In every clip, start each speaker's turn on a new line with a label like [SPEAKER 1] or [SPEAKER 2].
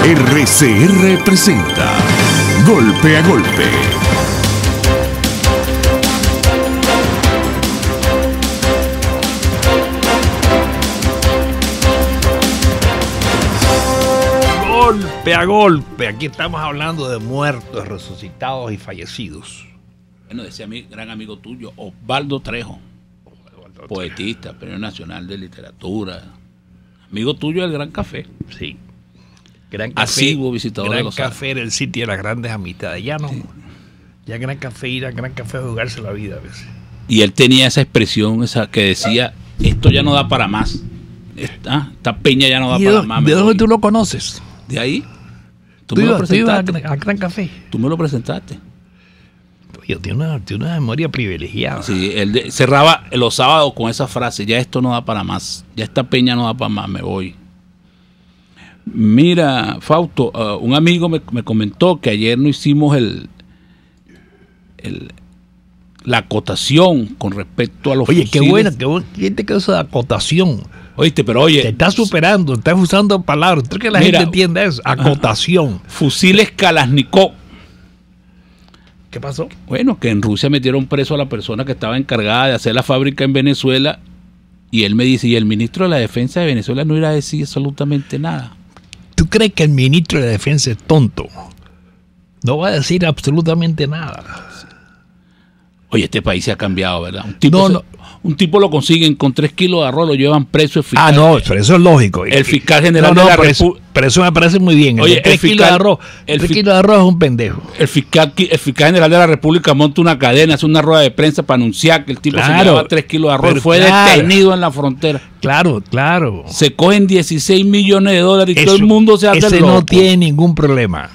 [SPEAKER 1] RCR presenta Golpe a Golpe.
[SPEAKER 2] Golpe a golpe, aquí estamos hablando de muertos, resucitados y fallecidos.
[SPEAKER 3] Bueno, decía mi gran amigo tuyo, Osvaldo Trejo, poetista, Premio Nacional de Literatura, amigo tuyo del Gran Café.
[SPEAKER 2] Sí. Gran Café,
[SPEAKER 3] asiduo visitador
[SPEAKER 2] Gran
[SPEAKER 3] de los
[SPEAKER 2] Café era el sitio de las grandes amistades. Ya no. Sí. Ya Gran Café, ir a Gran Café a jugarse la vida a veces.
[SPEAKER 3] Y él tenía esa expresión esa que decía, esto ya no da para más. Esta peña ya no da para más.
[SPEAKER 2] ¿De dónde tú lo conoces?
[SPEAKER 3] De ahí.
[SPEAKER 2] ¿Tú me lo presentaste? A Gran Café.
[SPEAKER 3] Tú me lo presentaste.
[SPEAKER 2] Yo tiene una memoria privilegiada.
[SPEAKER 3] Sí, él cerraba los sábados con esa frase, ya esto no da para más, ya esta peña no da para más, me voy. Mira, Fausto, un amigo me comentó que ayer no hicimos la acotación con respecto a los
[SPEAKER 2] fusiles. Qué buena, ¿quién te quedó esa acotación?
[SPEAKER 3] Oíste, pero oye...
[SPEAKER 2] Te estás superando, estás usando palabras. ¿Tú crees que la gente entiende eso? Acotación.
[SPEAKER 3] Fusiles Kalashnikov.
[SPEAKER 2] ¿Qué pasó?
[SPEAKER 3] Bueno, que en Rusia metieron preso a la persona que estaba encargada de hacer la fábrica en Venezuela. Y él me dice, y el ministro de la Defensa de Venezuela no irá a decir absolutamente nada.
[SPEAKER 2] ¿Tú crees que el ministro de la Defensa es tonto? No va a decir absolutamente nada.
[SPEAKER 3] Oye, este país se ha cambiado, ¿verdad? Un tipo lo consiguen con 3 kilos de arroz, lo llevan preso el fiscal.
[SPEAKER 2] No, pero eso es lógico.
[SPEAKER 3] El fiscal general de la República.
[SPEAKER 2] Pero eso me parece muy bien.
[SPEAKER 3] Oye,
[SPEAKER 2] 3 kilos de arroz. 3 kilos de arroz es un pendejo.
[SPEAKER 3] El fiscal general de la República monta una cadena, hace una rueda de prensa para anunciar que el tipo se llevaba 3 kilos de arroz. Fue detenido en la frontera.
[SPEAKER 2] Claro.
[SPEAKER 3] Se cogen 16 millones de dólares y todo el mundo se hace loco.
[SPEAKER 2] No tiene ningún problema.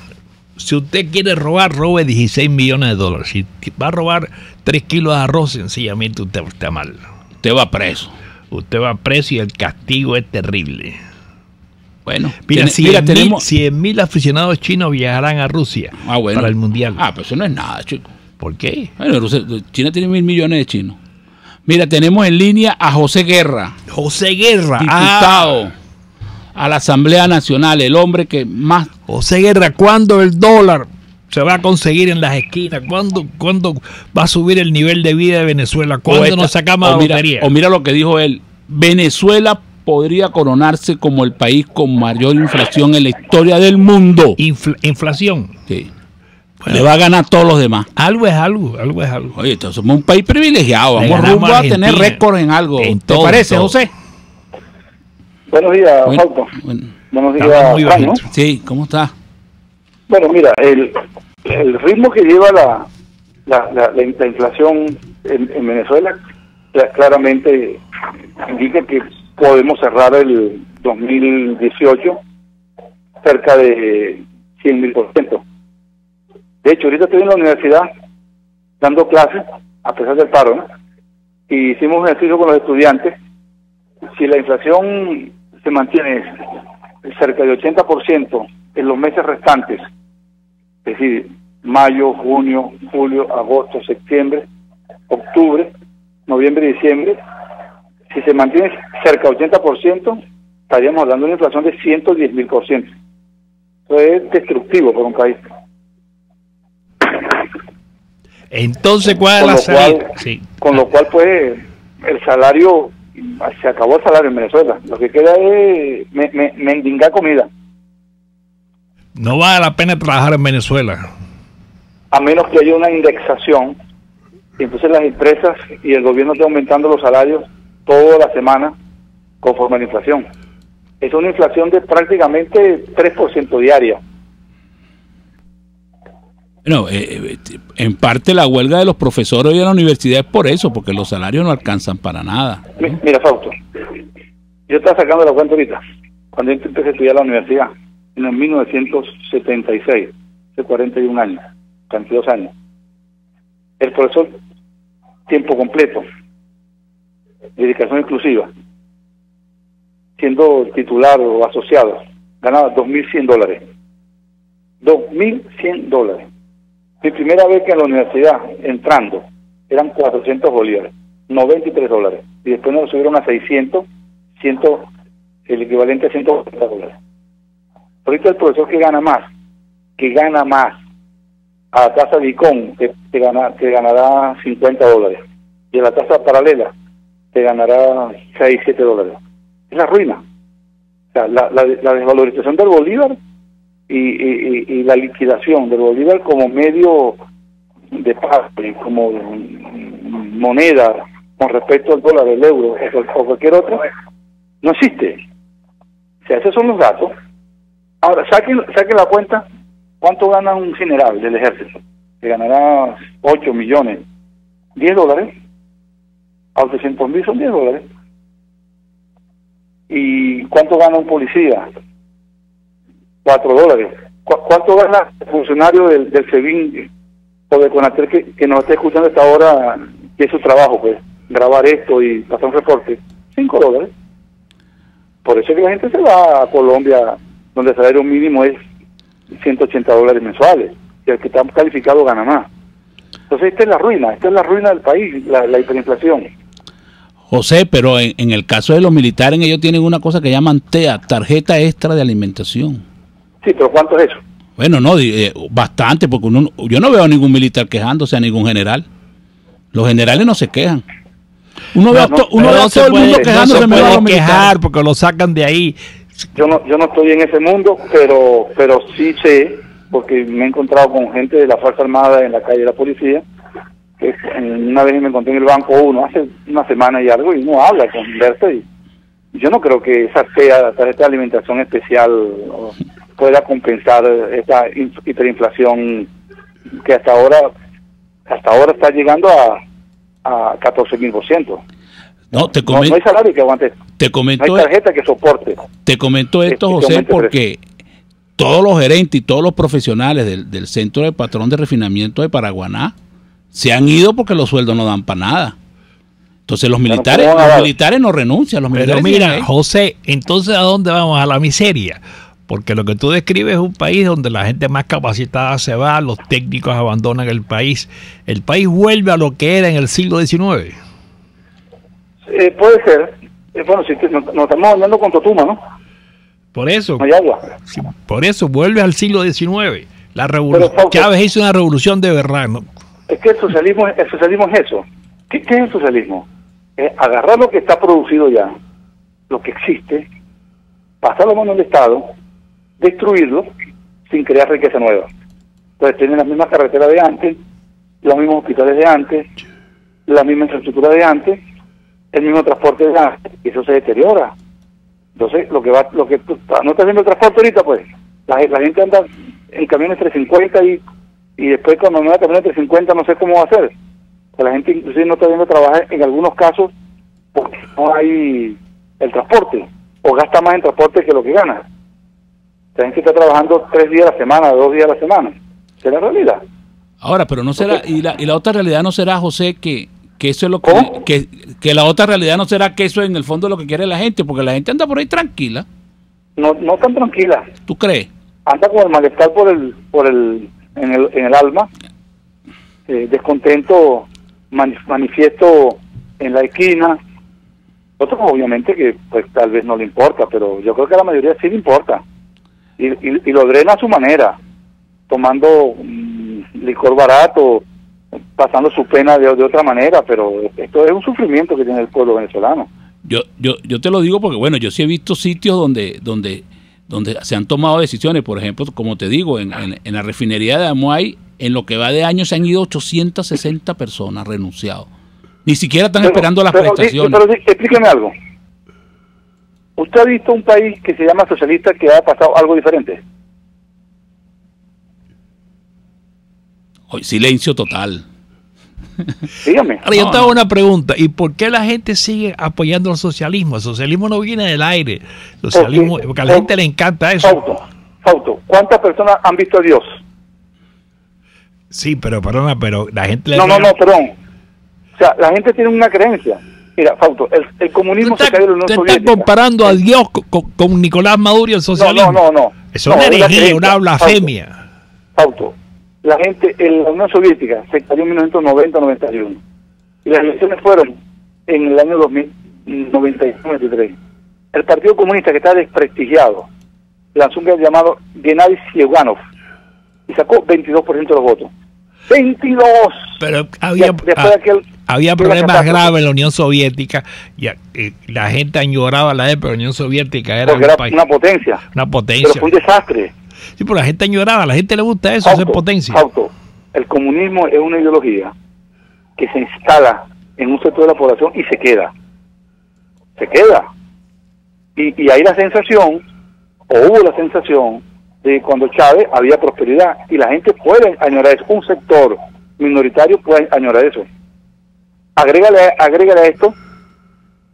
[SPEAKER 2] Si usted quiere robar, robe 16 millones de dólares. Si va a robar 3 kilos de arroz, sencillamente usted está mal.
[SPEAKER 3] Usted va preso.
[SPEAKER 2] Usted va preso y el castigo es terrible.
[SPEAKER 3] Bueno,
[SPEAKER 2] tenemos 100.000 aficionados chinos viajarán a Rusia para el Mundial.
[SPEAKER 3] Pero eso no es nada, chico.
[SPEAKER 2] ¿Por qué?
[SPEAKER 3] Bueno, China tiene 1.000 millones de chinos. Mira, tenemos en línea a José Guerra.
[SPEAKER 2] José Guerra.
[SPEAKER 3] Diputado a la Asamblea Nacional, el hombre que más...
[SPEAKER 2] José Guerra, ¿cuándo el dólar se va a conseguir en las esquinas? ¿Cuándo va a subir el nivel de vida de Venezuela? ¿Cuándo nos sacamos la lotería?
[SPEAKER 3] O mira lo que dijo él, Venezuela podría coronarse como el país con mayor inflación en la historia del mundo.
[SPEAKER 2] ¿Inflación?
[SPEAKER 3] Sí. Bueno, le va a ganar a todos los demás.
[SPEAKER 2] Algo es algo.
[SPEAKER 3] Oye, entonces somos un país privilegiado, vamos rumbo a tener récord en algo. ¿Te parece, José?
[SPEAKER 4] Buenos días, Fausto. Buenos días, Juan, ¿no?
[SPEAKER 3] Sí, ¿cómo está?
[SPEAKER 4] Bueno, mira, el ritmo que lleva la inflación en Venezuela claramente indica que podemos cerrar el 2018 cerca de 100.000%. De hecho, ahorita estoy en la universidad dando clases, a pesar del paro, ¿no? Y hicimos un ejercicio con los estudiantes. Si la inflación se mantiene cerca de 80% en los meses restantes, es decir, mayo, junio, julio, agosto, septiembre, octubre, noviembre y diciembre, si se mantiene cerca de 80%, estaríamos hablando de una inflación de 110.000%. Eso es destructivo para un país.
[SPEAKER 2] Entonces, ¿cuál es la salida?
[SPEAKER 4] Con lo cual, pues, el salario... Se acabó el salario en Venezuela. Lo que queda es mendigar comida.
[SPEAKER 2] No vale la pena trabajar en Venezuela.
[SPEAKER 4] A menos que haya una indexación. Y entonces las empresas y el gobierno estén aumentando los salarios toda la semana conforme a la inflación. Es una inflación de prácticamente 3% diaria.
[SPEAKER 3] Bueno, en parte la huelga de los profesores hoy en la universidad es por eso, porque los salarios no alcanzan para nada.
[SPEAKER 4] Mira, Fausto, yo estaba sacando la cuenta ahorita, cuando yo empecé a estudiar en la universidad, en el 1976, hace 41 años, 42 años. El profesor, tiempo completo, dedicación exclusiva, siendo titular o asociado, ganaba $2.100. $2.100. Mi primera beca en la universidad, entrando, eran 400 bolívares, $93. Y después nos subieron a 600, el equivalente a $140. Ahorita el profesor que gana más a la tasa de ICON te ganará $50, y a la tasa paralela te ganará $6, $7. Es la ruina. O sea, la desvalorización del bolívar y la liquidación del bolívar como medio de pago, como moneda con respecto al dólar, el euro o cualquier otro, no existe. O sea, esos son los datos. Ahora, saquen la cuenta, ¿cuánto gana un general del ejército? Que ganará 8 millones, $10. A 800.000 son $10. ¿Y cuánto gana un policía? $4. ¿Cuánto gana el funcionario del SEBIN o de CONATEL que nos está escuchando hasta ahora, que es su trabajo, pues, grabar esto y pasar un reporte? $5. Por eso es que la gente se va a Colombia, donde el salario mínimo es $180 mensuales, y el que está calificado gana más. Entonces esta es la ruina del país, la hiperinflación.
[SPEAKER 3] José, pero en el caso de los militares, ellos tienen una cosa que llaman TEA, tarjeta extra de alimentación.
[SPEAKER 4] Sí, pero ¿cuánto es eso?
[SPEAKER 3] Bueno, no, bastante, porque yo no veo a ningún militar quejándose, a ningún general. Los generales no se quejan. Uno ve a todo el mundo quejándose.
[SPEAKER 2] No se puede quejar porque lo sacan de ahí.
[SPEAKER 4] Yo no estoy en ese mundo, pero sí sé, porque me he encontrado con gente de la Fuerza Armada en la calle de la policía, que una vez me encontré en el banco uno hace una semana y algo, y uno habla, conversa, y yo no creo que esa tarjeta de alimentación especial pueda compensar esta hiperinflación que hasta ahora está llegando a 14.000%.
[SPEAKER 3] No
[SPEAKER 4] hay salario que aguante. No hay tarjeta que soporte.
[SPEAKER 3] Te comento esto, José, porque todos los gerentes y todos los profesionales del Centro de Patrón de Refinamiento de Paraguaná se han ido porque los sueldos no dan para nada. Entonces los militares no renuncian.
[SPEAKER 2] Pero mira, José, entonces ¿a dónde vamos? A la miseria. Porque lo que tú describes es un país donde la gente más capacitada se va, los técnicos abandonan el país. El país vuelve a lo que era en el siglo XIX.
[SPEAKER 4] Puede ser. Bueno, si nos estamos bañando con Totuma, ¿no?
[SPEAKER 2] Por eso.
[SPEAKER 4] No hay agua.
[SPEAKER 2] Sí, por eso vuelve al siglo XIX. La revolución. Chávez hizo una revolución de verdad, ¿no?
[SPEAKER 4] Es que el socialismo es eso. ¿Qué es el socialismo? Es agarrar lo que está producido ya, lo que existe, pasarlo a mano del Estado, destruirlo sin crear riqueza nueva. Entonces tienen las mismas carreteras de antes, los mismos hospitales de antes, la misma infraestructura de antes, el mismo transporte de antes, y eso se deteriora. Entonces no está haciendo el transporte ahorita, pues la gente anda en camiones 350 y después cuando no hay camiones 350 no sé cómo va a hacer. La gente inclusive no está viendo trabajar en algunos casos porque no hay el transporte, o gasta más en transporte que lo que gana. La gente está trabajando 3 días a la semana, 2 días a la semana. Esa es la realidad.
[SPEAKER 3] Ahora, pero no será, y la otra realidad no será, José, que eso es lo que la otra realidad no será que eso en el fondo es lo que quiere la gente, porque la gente anda por ahí tranquila. No
[SPEAKER 4] tan tranquila.
[SPEAKER 3] ¿Tú crees?
[SPEAKER 4] Anda con el malestar en el alma, descontento manifiesto en la esquina. Otros obviamente que pues tal vez no le importa, pero yo creo que a la mayoría sí le importa. Y lo drena a su manera, tomando licor barato, pasando su pena de otra manera, pero esto es un sufrimiento que tiene el pueblo venezolano.
[SPEAKER 3] Yo te lo digo porque, bueno, yo sí he visto sitios donde se han tomado decisiones, por ejemplo, como te digo, en la refinería de Amuay, en lo que va de año se han ido 860 personas, renunciado. Ni siquiera están esperando las prestaciones.
[SPEAKER 4] Pero explíqueme algo. ¿Usted ha visto un país que se llama socialista que ha pasado algo diferente?
[SPEAKER 3] Hoy silencio total.
[SPEAKER 4] Dígame.
[SPEAKER 2] Ahora yo te hago una pregunta. ¿Y por qué la gente sigue apoyando el socialismo? El socialismo no viene del aire. Socialismo, porque a la gente le encanta eso.
[SPEAKER 4] Fausto, ¿cuántas personas han visto a Dios?
[SPEAKER 2] Sí, pero perdona, pero la gente le...
[SPEAKER 4] No, perdón. O sea, la gente tiene una creencia. Mira, Fausto, el comunismo se cayó en la Unión Soviética.
[SPEAKER 2] ¿Tú estás comparando a Dios con Nicolás Maduro y el socialismo?
[SPEAKER 4] No.
[SPEAKER 2] Eso es una herejía, una blasfemia.
[SPEAKER 4] Fausto, la gente en la Unión Soviética se cayó en 1990-91. Y las elecciones fueron en el año 2093. El Partido Comunista, que está desprestigiado, lanzó un llamado Gennady Zyuganov y sacó 22% de los votos. 22.
[SPEAKER 2] Pero había problemas graves en la Unión Soviética y la gente añoraba la época de la Unión Soviética. Era
[SPEAKER 4] una potencia.
[SPEAKER 2] Una potencia.
[SPEAKER 4] Pero fue un desastre.
[SPEAKER 2] Sí, pero la gente añoraba, a la gente le gusta eso, ser potencia.
[SPEAKER 4] El comunismo es una ideología que se instala en un sector de la población y se queda. Y hay la sensación, o hubo la sensación, de cuando Chávez había prosperidad, y la gente puede añorar eso, un sector minoritario puede añorar eso. Agrégale a esto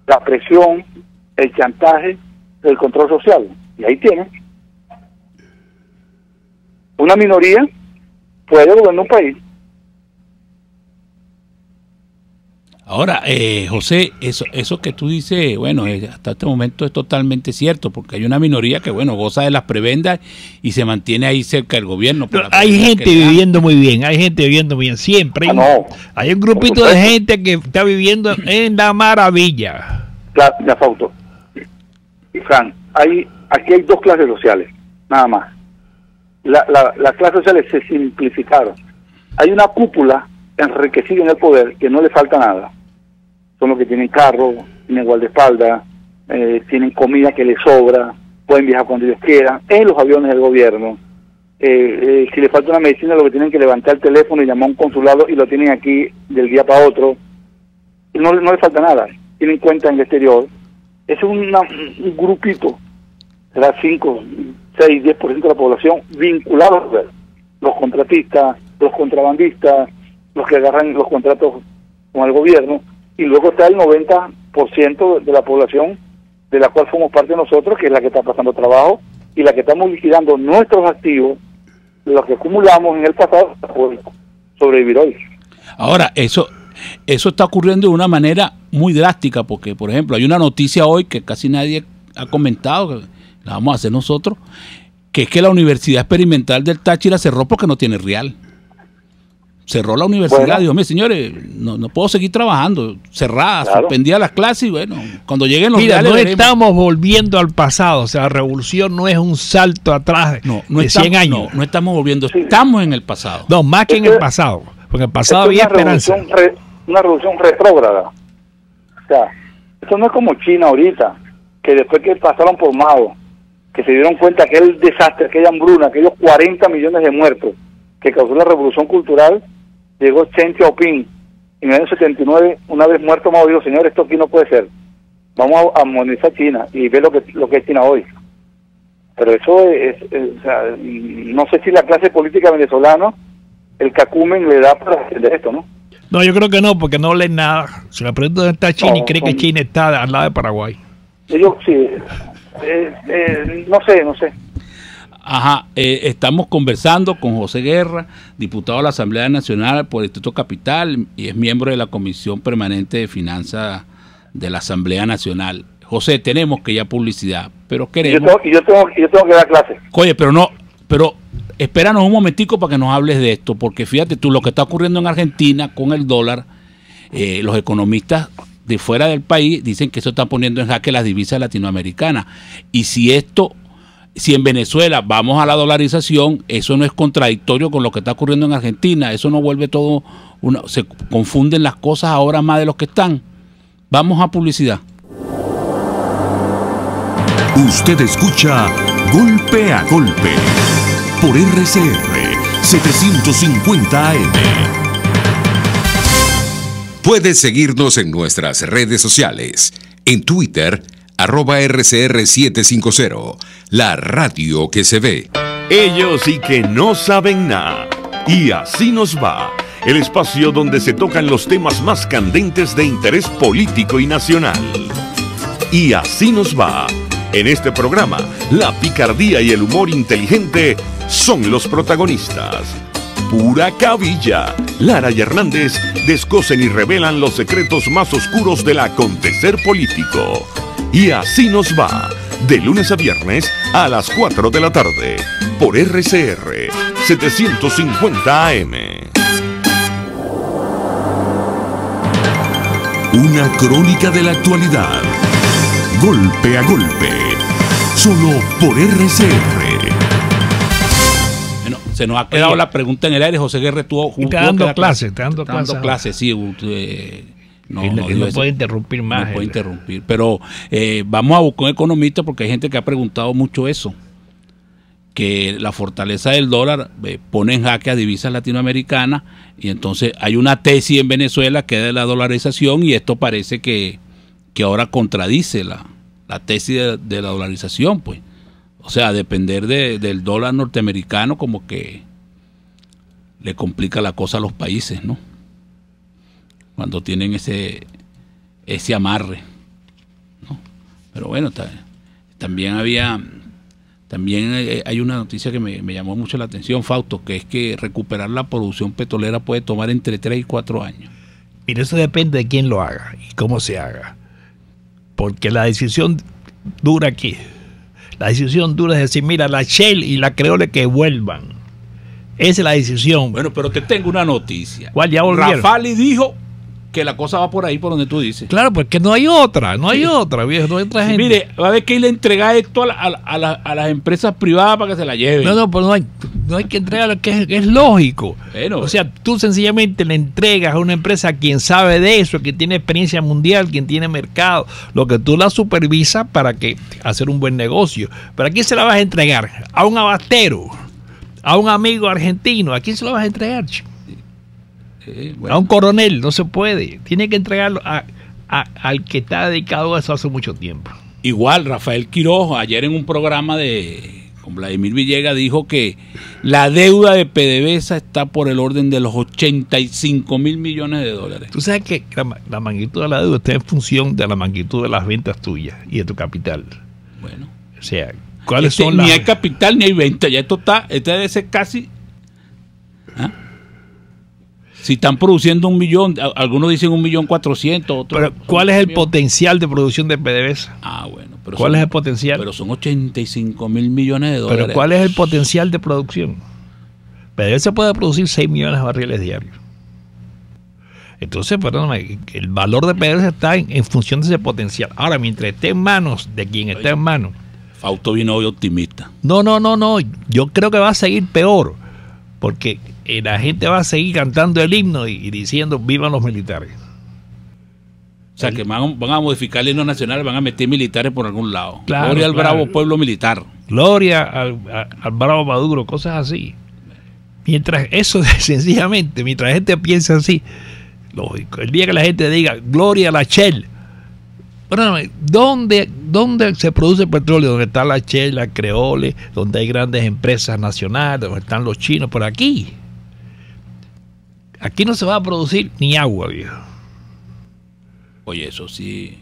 [SPEAKER 4] la presión, el chantaje, el control social, y ahí tiene. Una minoría puede gobernar un país.
[SPEAKER 3] Ahora, José, eso que tú dices, bueno, hasta este momento es totalmente cierto, porque hay una minoría que, bueno, goza de las prebendas y se mantiene ahí cerca del gobierno.
[SPEAKER 2] Hay gente viviendo muy bien, siempre. Hay un grupito de gente que está viviendo en la maravilla.
[SPEAKER 4] Ya, Fausto. Y Fran, aquí hay dos clases sociales, nada más. Las clases sociales se simplificaron. Hay una cúpula enriquecida en el poder que no le falta nada. Son los que tienen carro, tienen guardaespaldas, tienen comida que les sobra, pueden viajar cuando ellos quieran, en los aviones del gobierno. Si les falta una medicina, lo que tienen que levantar el teléfono y llamar a un consulado y lo tienen aquí del día para otro. Y no les falta nada. Tienen cuenta en el exterior. Es un grupito, será 5, 6, 10% de la población vinculados al poder. Los contratistas, los contrabandistas, los que agarran los contratos con el gobierno, y luego está el 90% de la población de la cual somos parte nosotros, que es la que está pasando trabajo y la que estamos liquidando nuestros activos, los que acumulamos en el pasado para poder sobrevivir hoy.
[SPEAKER 3] Ahora, eso está ocurriendo de una manera muy drástica, porque, por ejemplo, hay una noticia hoy que casi nadie ha comentado, que la vamos a hacer nosotros, que es que la Universidad Experimental del Táchira cerró porque no tiene real. Cerró la universidad, dijo, mire, señores, no puedo seguir trabajando, cerrada, suspendía las clases y bueno, cuando lleguen los
[SPEAKER 2] reales... No estamos volviendo al pasado, o sea, la revolución no es un salto atrás de 100 años.
[SPEAKER 3] No estamos volviendo, estamos en el pasado.
[SPEAKER 2] No, más que en el pasado, porque en el pasado había esperanza.
[SPEAKER 4] Una revolución retrógrada. O sea, esto no es como China ahorita, que después que pasaron por Mao, que se dieron cuenta que aquel desastre, aquella hambruna, aquellos 40 millones de muertos que causó la revolución cultural, llegó Chen Xiaoping en el año 79, una vez muerto Mao, dijo, señor, esto aquí no puede ser, vamos a modernizar China y ver lo que es China hoy. Pero eso o sea, no sé si la clase política venezolana, el cacumen le da para entender esto, ¿no?
[SPEAKER 2] No, yo creo que no, porque no leen nada. Se le pregunta dónde está China y cree que China está al lado de Paraguay.
[SPEAKER 4] Yo sí, no sé.
[SPEAKER 3] Ajá, estamos conversando con José Guerra, diputado de la Asamblea Nacional por el Distrito Capital y es miembro de la Comisión Permanente de Finanzas de la Asamblea Nacional. José, tenemos que ir a publicidad, pero queremos...
[SPEAKER 4] Yo tengo que dar clase.
[SPEAKER 3] Oye, pero espéranos un momentico para que nos hables de esto, porque fíjate tú, lo que está ocurriendo en Argentina con el dólar, los economistas de fuera del país dicen que eso está poniendo en jaque las divisas latinoamericanas, y si en Venezuela vamos a la dolarización, eso no es contradictorio con lo que está ocurriendo en Argentina, eso no vuelve todo, se confunden las cosas ahora más de los que están. Vamos a publicidad.
[SPEAKER 1] Usted escucha Golpe a Golpe por RCR 750 AM. Puedes seguirnos en nuestras redes sociales, en Twitter, @RCR750, la radio que se ve. Ellos sí que no saben nada. Y así nos va, el espacio donde se tocan los temas más candentes de interés político y nacional. Y así nos va. En este programa, la picardía y el humor inteligente son los protagonistas. Pura cabilla. Lara y Hernández descosen y revelan los secretos más oscuros del acontecer político. Y así nos va, de lunes a viernes a las 4 de la tarde, por RCR 750 AM. Una crónica de la actualidad. Golpe a golpe. solo por RCR.
[SPEAKER 3] Bueno, se nos ha quedado la pregunta en el aire. José Guerre tuvo
[SPEAKER 2] está dando clases,
[SPEAKER 3] sí.
[SPEAKER 2] No puede interrumpir más.
[SPEAKER 3] No puede interrumpir. Pero vamos a buscar un economista porque hay gente que ha preguntado mucho eso. Que la fortaleza del dólar pone en jaque a divisas latinoamericanas y entonces hay una tesis en Venezuela que es de la dolarización y esto parece que ahora contradice la tesis de la dolarización, pues. O sea, depender del dólar norteamericano como que le complica la cosa a los países, ¿no? Cuando tienen ese amarre, ¿no? Pero bueno, también hay una noticia que me llamó mucho la atención, Fausto, que es que recuperar la producción petrolera puede tomar entre 3 y 4 años.
[SPEAKER 2] Mira, eso depende de quién lo haga y cómo se haga. Porque la decisión dura aquí. La decisión dura es decir, mira, la Shell y la Creole que vuelvan. Esa es la decisión.
[SPEAKER 3] Bueno, pero te tengo una noticia.
[SPEAKER 2] ¿Cuál? Ya volvieron.
[SPEAKER 3] Rafali dijo que la cosa va por ahí, por donde tú dices.
[SPEAKER 2] Claro, porque no hay otra, viejo, no hay otra gente.
[SPEAKER 3] Mire, va a haber que ir a entregar esto a las empresas privadas para que se la lleven.
[SPEAKER 2] No, pero no hay que entregarlo, que es lógico.
[SPEAKER 3] Bueno,
[SPEAKER 2] o sea, tú sencillamente le entregas a una empresa a quien sabe de eso, quien tiene experiencia mundial, quien tiene mercado, lo que tú la supervisas para que hacer un buen negocio. Pero ¿a quién se la vas a entregar? A un abastero, a un amigo argentino, ¿a quién se la vas a entregar, chico? Bueno. A un coronel, no se puede. Tiene que entregarlo al que está dedicado a eso hace mucho tiempo.
[SPEAKER 3] Igual, Rafael Quiroz, ayer en un programa con Vladimir Villegas, dijo que la deuda de PDVSA está por el orden de los 85 mil millones de dólares.
[SPEAKER 2] Tú sabes que la magnitud de la deuda está en función de la magnitud de las ventas tuyas y de tu capital.
[SPEAKER 3] Bueno.
[SPEAKER 2] O sea, ¿cuáles son las...?
[SPEAKER 3] Ni hay capital ni hay venta. Ya esto debe ser casi... ¿Ah? Si están produciendo 1 millón, algunos dicen 1.400.000, otros...
[SPEAKER 2] Pero ¿cuál es el potencial de producción de PDVSA?
[SPEAKER 3] Bueno. Pero
[SPEAKER 2] ¿Cuál es el potencial?
[SPEAKER 3] Pero son 85 mil millones de dólares.
[SPEAKER 2] Pero ¿cuál es el potencial de producción? PDVSA puede producir 6 millones de barriles diarios. Entonces, perdóname, el valor de PDVSA está en función de ese potencial. Ahora, mientras esté en manos de quien está en manos...
[SPEAKER 3] Fausto vino hoy optimista.
[SPEAKER 2] No. Yo creo que va a seguir peor. Porque la gente va a seguir cantando el himno y diciendo vivan los militares.
[SPEAKER 3] O sea, que van a modificar el himno nacional, van a meter militares por algún lado.
[SPEAKER 2] Claro,
[SPEAKER 3] Gloria al bravo pueblo militar.
[SPEAKER 2] Gloria al bravo Maduro, cosas así. Mientras eso, sencillamente, mientras la gente piensa así, lógico, el día que la gente diga gloria a la Shell, perdóname, ¿dónde se produce petróleo? ¿Dónde está la Shell, la Creole, donde hay grandes empresas nacionales, donde están los chinos? Por aquí. Aquí no se va a producir ni agua, viejo.
[SPEAKER 3] Oye, eso sí.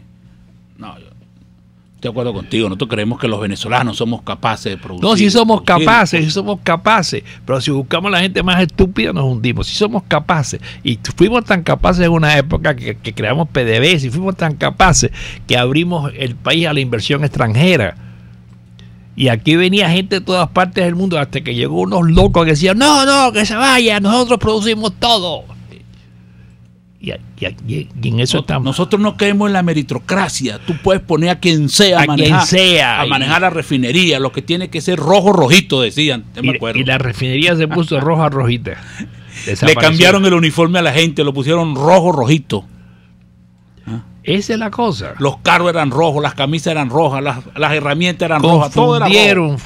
[SPEAKER 3] No, yo estoy de acuerdo contigo. Nosotros creemos que los venezolanos somos capaces de producir.
[SPEAKER 2] No, sí somos capaces. Pero si buscamos a la gente más estúpida, nos hundimos. Si somos capaces. Y fuimos tan capaces en una época que creamos PDVSA, y fuimos tan capaces que abrimos el país a la inversión extranjera. Y aquí venía gente de todas partes del mundo, hasta que llegó unos locos que decían, no, que se vaya, nosotros producimos todo. Y en eso estamos.
[SPEAKER 3] Nosotros no creemos en la meritocracia. Tú puedes poner a quien sea a manejar la refinería. Lo que tiene que ser rojito, decían.
[SPEAKER 2] Y la refinería se puso rojita.
[SPEAKER 3] Le cambiaron el uniforme a la gente, lo pusieron rojito.
[SPEAKER 2] Esa es la cosa.
[SPEAKER 3] Los carros eran rojos, las camisas eran rojas, las herramientas eran rojas, todo era rojo.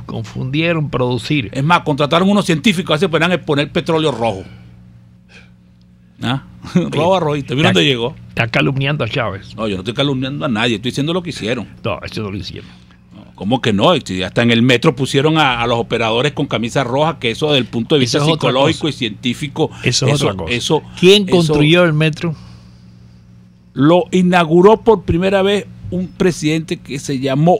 [SPEAKER 2] Confundieron producir.
[SPEAKER 3] Es más, contrataron unos científicos a poner petróleo rojo. Rojo a rojito. ¿Vieron dónde llegó?
[SPEAKER 2] Está calumniando a Chávez.
[SPEAKER 3] No, yo no estoy calumniando a nadie, estoy diciendo lo que hicieron.
[SPEAKER 2] No, eso no lo hicieron.
[SPEAKER 3] ¿Cómo que no? Hasta en el metro pusieron a los operadores con camisas rojas, que eso desde el punto de vista psicológico y científico.
[SPEAKER 2] Eso es otra cosa. ¿Quién construyó el metro?
[SPEAKER 3] Lo inauguró por primera vez un presidente que se llamó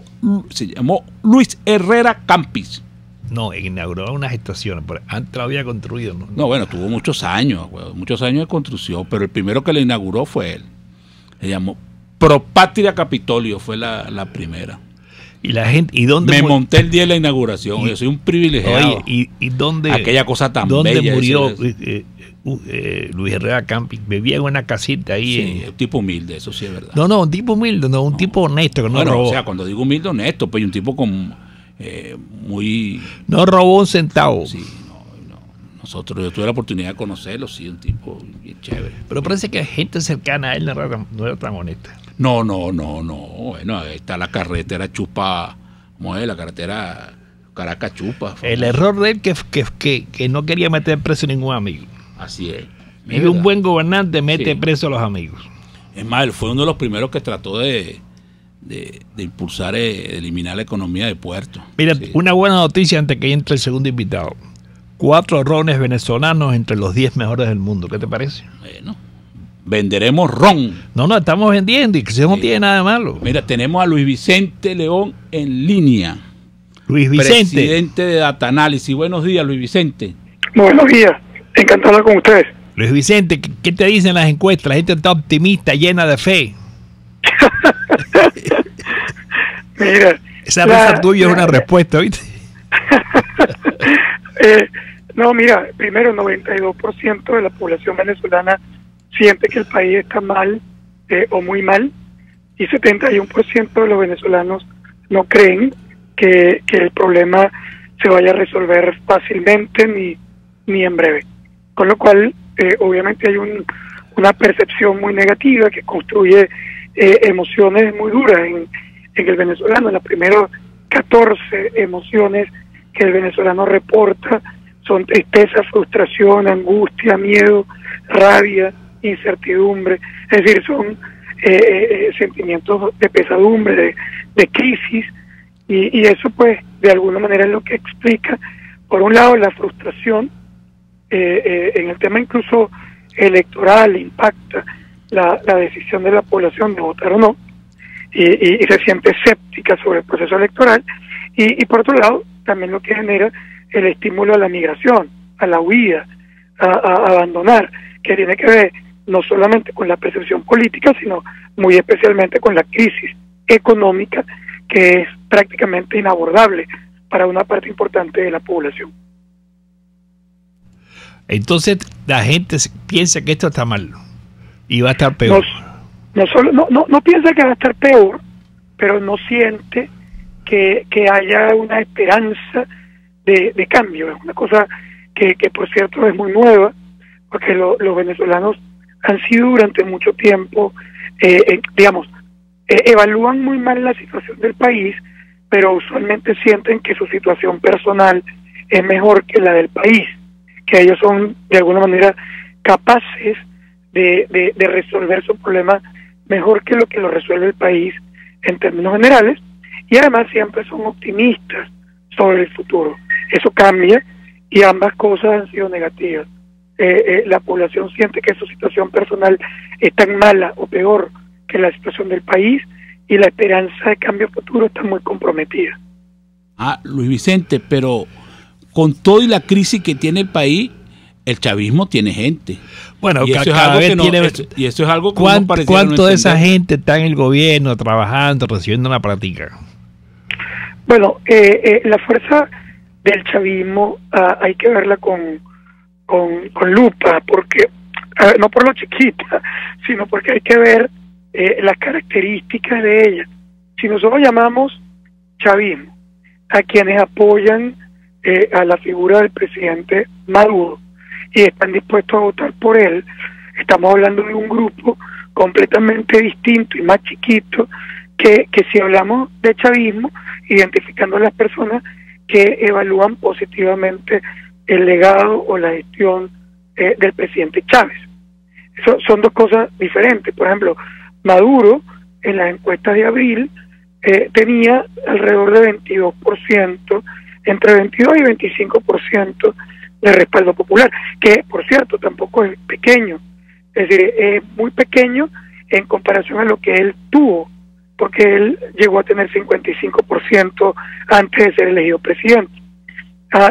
[SPEAKER 3] Luis Herrera Campis.
[SPEAKER 2] No, inauguró unas estaciones, pero antes lo había construido.
[SPEAKER 3] No, bueno, tuvo muchos años de construcción, pero el primero que lo inauguró fue él. Se llamó Propatria Capitolio, fue la primera.
[SPEAKER 2] Y la gente, ¿y dónde
[SPEAKER 3] me monté el día de la inauguración? Yo soy un privilegiado.
[SPEAKER 2] Oye, ¿y dónde?
[SPEAKER 3] Aquella cosa tan
[SPEAKER 2] ¿dónde
[SPEAKER 3] bella.
[SPEAKER 2] murió Luis Herrera Camping? Vivía en una casita ahí.
[SPEAKER 3] Sí, un tipo humilde, eso sí es verdad.
[SPEAKER 2] No, un tipo humilde, no, un tipo honesto que no robó.
[SPEAKER 3] O sea, cuando digo humilde, honesto, pues un tipo con muy...
[SPEAKER 2] No robó un centavo.
[SPEAKER 3] Sí, no. Nosotros, yo tuve la oportunidad de conocerlo, sí, un tipo bien chévere.
[SPEAKER 2] Pero parece que gente cercana a él no era tan honesta.
[SPEAKER 3] No. Bueno, ahí está la carretera Chupa, ¿cómo es? La carretera Caracas Chupa.
[SPEAKER 2] El error de él que no quería meter preso a ningún amigo.
[SPEAKER 3] Así es.
[SPEAKER 2] Y un buen gobernante mete preso a los amigos.
[SPEAKER 3] Es más, él fue uno de los primeros que trató de impulsar, eliminar la economía de Puerto.
[SPEAKER 2] Mira,
[SPEAKER 3] sí.
[SPEAKER 2] Una buena noticia antes que entre el segundo invitado. 4 rones venezolanos entre los 10 mejores del mundo. ¿Qué te parece?
[SPEAKER 3] Bueno, venderemos ron.
[SPEAKER 2] No, estamos vendiendo y que eso no tiene nada de malo.
[SPEAKER 3] Mira, tenemos a Luis Vicente León en línea.
[SPEAKER 2] Luis Vicente.
[SPEAKER 3] Presidente de Data Análisis. Buenos días, Luis Vicente.
[SPEAKER 5] Buenos días, encantado de hablar con ustedes.
[SPEAKER 2] Luis Vicente, ¿qué te dicen las encuestas? La gente está optimista, llena de fe.
[SPEAKER 5] Mira,
[SPEAKER 2] esa risa tuya es una respuesta, ¿viste?
[SPEAKER 5] No, mira, primero, 92% de la población venezolana siente que el país está mal o muy mal, y 71% de los venezolanos no creen que el problema se vaya a resolver fácilmente ni en breve. Con lo cual, obviamente hay una percepción muy negativa que construye emociones muy duras en el venezolano. Las primeras 14 emociones que el venezolano reporta son tristeza, frustración, angustia, miedo, rabia, incertidumbre. Es decir, son sentimientos de pesadumbre, de crisis, y eso pues de alguna manera es lo que explica, por un lado, la frustración en el tema incluso electoral, impacta la decisión de la población de votar o no, y se siente escéptica sobre el proceso electoral, y por otro lado también lo que genera el estímulo a la migración, a la huida, a abandonar, que tiene que ver no solamente con la percepción política, sino muy especialmente con la crisis económica, que es prácticamente inabordable para una parte importante de la población.
[SPEAKER 2] Entonces la gente piensa que esto está mal y va a estar peor.
[SPEAKER 5] No piensa que va a estar peor, pero no siente que haya una esperanza de cambio. Es una cosa que por cierto es muy nueva, porque los venezolanos han sido durante mucho tiempo, evalúan muy mal la situación del país, pero usualmente sienten que su situación personal es mejor que la del país, que ellos son de alguna manera capaces de resolver su problema mejor que lo resuelve el país en términos generales, y además siempre son optimistas sobre el futuro. Eso cambia y ambas cosas han sido negativas. La población siente que su situación personal es tan mala o peor que la situación del país, y la esperanza de cambio futuro está muy comprometida.
[SPEAKER 3] Luis Vicente, pero con toda la crisis que tiene el país, el chavismo tiene gente.
[SPEAKER 2] Bueno,
[SPEAKER 3] y eso es algo que
[SPEAKER 2] ¿cuánto de esa gente está en el gobierno trabajando, recibiendo una práctica?
[SPEAKER 5] Bueno, la fuerza del chavismo hay que verla con lupa, porque no por lo chiquita, sino porque hay que ver las características de ella. Si nosotros llamamos chavismo a quienes apoyan a la figura del presidente Maduro y están dispuestos a votar por él, estamos hablando de un grupo completamente distinto y más chiquito que si hablamos de chavismo, identificando a las personas que evalúan positivamente el legado o la gestión del presidente Chávez. Son dos cosas diferentes. Por ejemplo, Maduro en las encuestas de abril tenía alrededor de 22%, entre 22 y 25% de respaldo popular, que por cierto tampoco es pequeño, es decir, es muy pequeño en comparación a lo que él tuvo, porque él llegó a tener 55% antes de ser elegido presidente,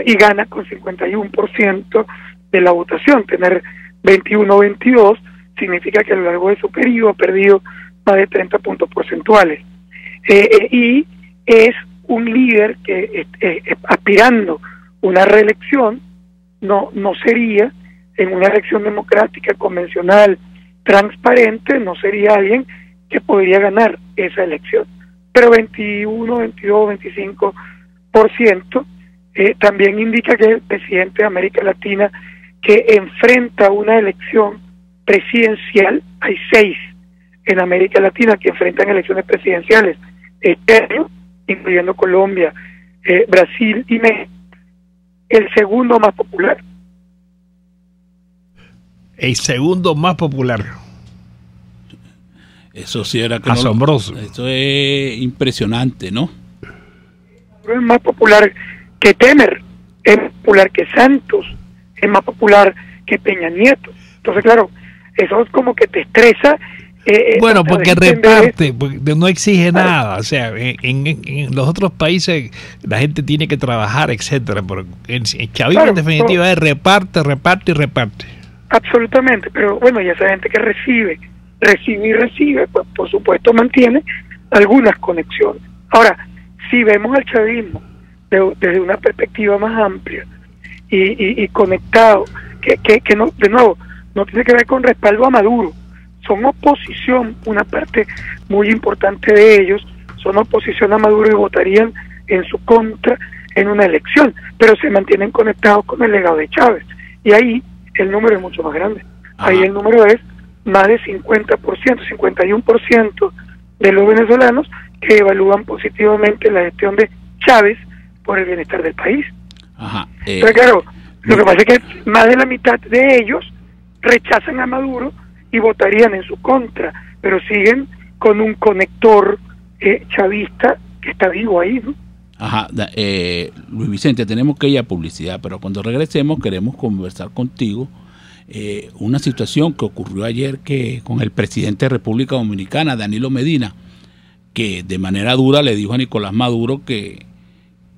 [SPEAKER 5] y gana con 51% de la votación. Tener 21-22 significa que a lo largo de su periodo ha perdido más de 30 puntos porcentuales, y es un líder que aspirando una reelección no sería en una elección democrática, convencional, transparente, no sería alguien que podría ganar esa elección. Pero 21, 22, 25% también indica que el presidente de América Latina que enfrenta una elección presidencial, hay 6 en América Latina que enfrentan elecciones presidenciales este año, incluyendo Colombia, Brasil y México, el segundo más popular.
[SPEAKER 2] El segundo más popular.
[SPEAKER 3] Eso sí era que
[SPEAKER 2] asombroso.
[SPEAKER 3] Eso es impresionante, ¿no?
[SPEAKER 5] Es más popular que Temer, es más popular que Santos, es más popular que Peña Nieto. Entonces, claro, eso es como que te estresa.
[SPEAKER 2] Bueno, porque reparte, porque no exige nada. O sea, en los otros países la gente tiene que trabajar, etcétera. Pero en chavismo, en definitiva, es reparte, reparte y reparte.
[SPEAKER 5] Absolutamente, pero bueno, y esa gente que recibe, pues por supuesto mantiene algunas conexiones. Ahora, si vemos al chavismo desde una perspectiva más amplia y conectado, que no, de nuevo, no tiene que ver con respaldo a Maduro, son oposición, una parte muy importante de ellos son oposición a Maduro y votarían en su contra en una elección, pero se mantienen conectados con el legado de Chávez, y ahí el número es mucho más grande. Ahí el número es más de 50%, 51% de los venezolanos que evalúan positivamente la gestión de Chávez por el bienestar del país. Pero claro, lo que pasa es que más de la mitad de ellos rechazan a Maduro y votarían en su contra, pero siguen con un conector chavista que está vivo ahí, ¿no?
[SPEAKER 3] Luis Vicente, tenemos que ir a publicidad, pero cuando regresemos queremos conversar contigo una situación que ocurrió ayer con el presidente de República Dominicana, Danilo Medina, que de manera dura le dijo a Nicolás Maduro que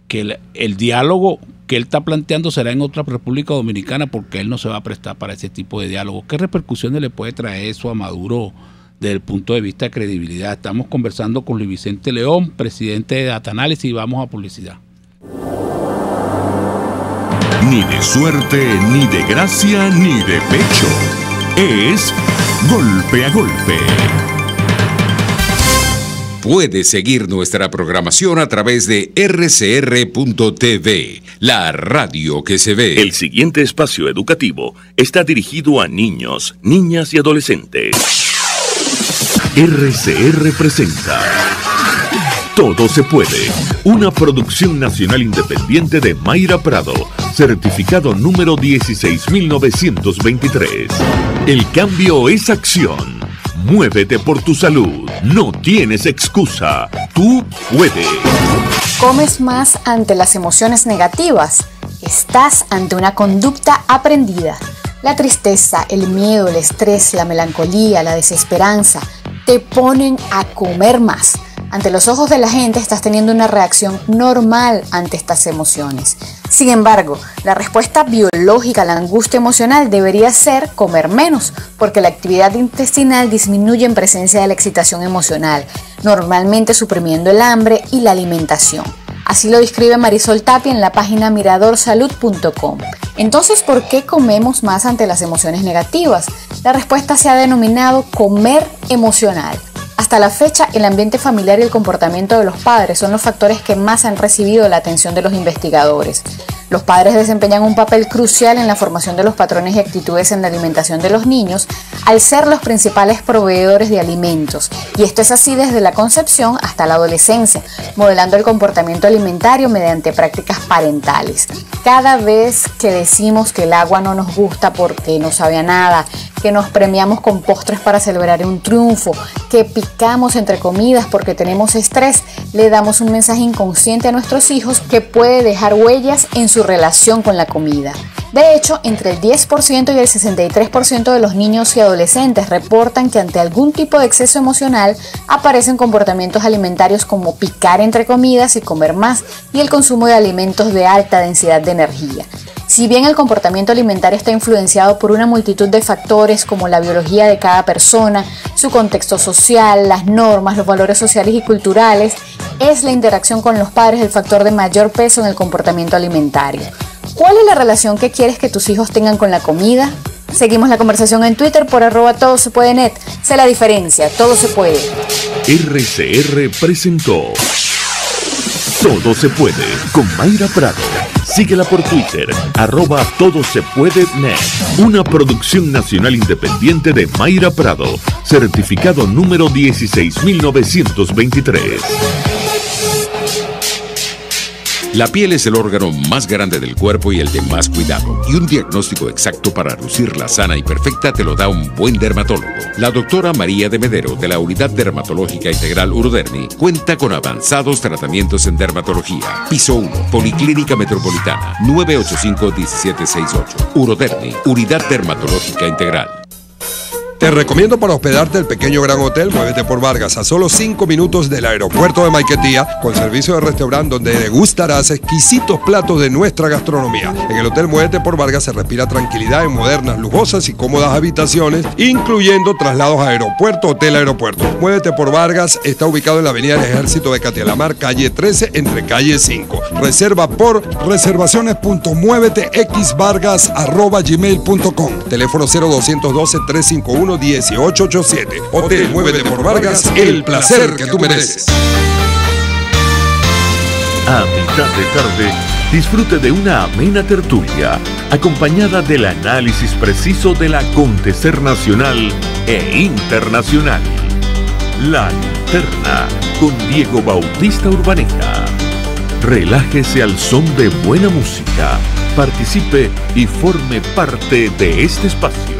[SPEAKER 3] el diálogo que él está planteando será en otra República Dominicana porque él no se va a prestar para ese tipo de diálogo. ¿Qué repercusiones le puede traer eso a Maduro desde el punto de vista de credibilidad? Estamos conversando con Luis Vicente León, presidente de Data Análisis, y vamos a publicidad.
[SPEAKER 1] Ni de suerte, ni de gracia, ni de pecho. Es Golpe a Golpe. Puedes seguir nuestra programación a través de rcr.tv, la radio que se ve. El siguiente espacio educativo está dirigido a niños, niñas y adolescentes. RCR presenta Todo se puede, una producción nacional independiente de Mayra Prado, certificado número 16923. El cambio es acción. Muévete por tu salud. No tienes excusa. Tú puedes.
[SPEAKER 6] ¿Comes más ante las emociones negativas? Estás ante una conducta aprendida. La tristeza, el miedo, el estrés, la melancolía, la desesperanza te ponen a comer más. Ante los ojos de la gente estás teniendo una reacción normal ante estas emociones. Sin embargo, la respuesta biológica a la angustia emocional debería ser comer menos, porque la actividad intestinal disminuye en presencia de la excitación emocional, normalmente suprimiendo el hambre y la alimentación. Así lo describe Marisol Tapia en la página miradorsalud.com. Entonces, ¿por qué comemos más ante las emociones negativas? La respuesta se ha denominado comer emocional. Hasta la fecha, el ambiente familiar y el comportamiento de los padres son los factores que más han recibido la atención de los investigadores. Los padres desempeñan un papel crucial en la formación de los patrones y actitudes en la alimentación de los niños, al ser los principales proveedores de alimentos. Y esto es así desde la concepción hasta la adolescencia, modelando el comportamiento alimentario mediante prácticas parentales. Cada vez que decimos que el agua no nos gusta porque no sabe a nada, que nos premiamos con postres para celebrar un triunfo, que picamos entre comidas porque tenemos estrés, le damos un mensaje inconsciente a nuestros hijos que puede dejar huellas en su relación con la comida. De hecho, entre el 10% y el 63% de los niños y adolescentes reportan que ante algún tipo de exceso emocional aparecen comportamientos alimentarios como picar entre comidas y comer más, y el consumo de alimentos de alta densidad de energía. Si bien el comportamiento alimentario está influenciado por una multitud de factores como la biología de cada persona, su contexto social, las normas, los valores sociales y culturales, es la interacción con los padres el factor de mayor peso en el comportamiento alimentario. ¿Cuál es la relación que quieres que tus hijos tengan con la comida? Seguimos la conversación en Twitter por @todosepuede.net. Sé la diferencia, todo se puede.
[SPEAKER 1] RCR presentó Todo se puede con Mayra Prado. Síguela por Twitter, @todosepuede.net. Una producción nacional independiente de Mayra Prado, certificado número 16923.
[SPEAKER 7] La piel es el órgano más grande del cuerpo y el de más cuidado. Y un diagnóstico exacto para lucirla sana y perfecta te lo da un buen dermatólogo. La doctora María de Medero, de la Unidad Dermatológica Integral Uroderni, cuenta con avanzados tratamientos en dermatología. Piso 1, Policlínica Metropolitana, 985-1768. Uroderni, Unidad Dermatológica Integral.
[SPEAKER 8] Te recomiendo para hospedarte el pequeño Gran Hotel Muévete por Vargas, a solo 5 minutos del aeropuerto de Maiquetía, con servicio de restaurante donde degustarás exquisitos platos de nuestra gastronomía. En el Hotel Muévete por Vargas se respira tranquilidad en modernas, lujosas y cómodas habitaciones, incluyendo traslados a aeropuerto, hotel, aeropuerto. Muévete por Vargas está ubicado en la avenida del Ejército de Catialamar, calle 13, entre calle 5. Reserva por reservaciones.muevetexvargas@gmail.com. Teléfono 0212-351-1887. Hotel Muévete por Vargas, el placer que tú mereces.
[SPEAKER 1] A mitad de tarde, disfrute de una amena tertulia, acompañada del análisis preciso del acontecer nacional e internacional. La Linterna, con Diego Bautista Urbaneja. Relájese al son de buena música, participe y forme parte de este espacio.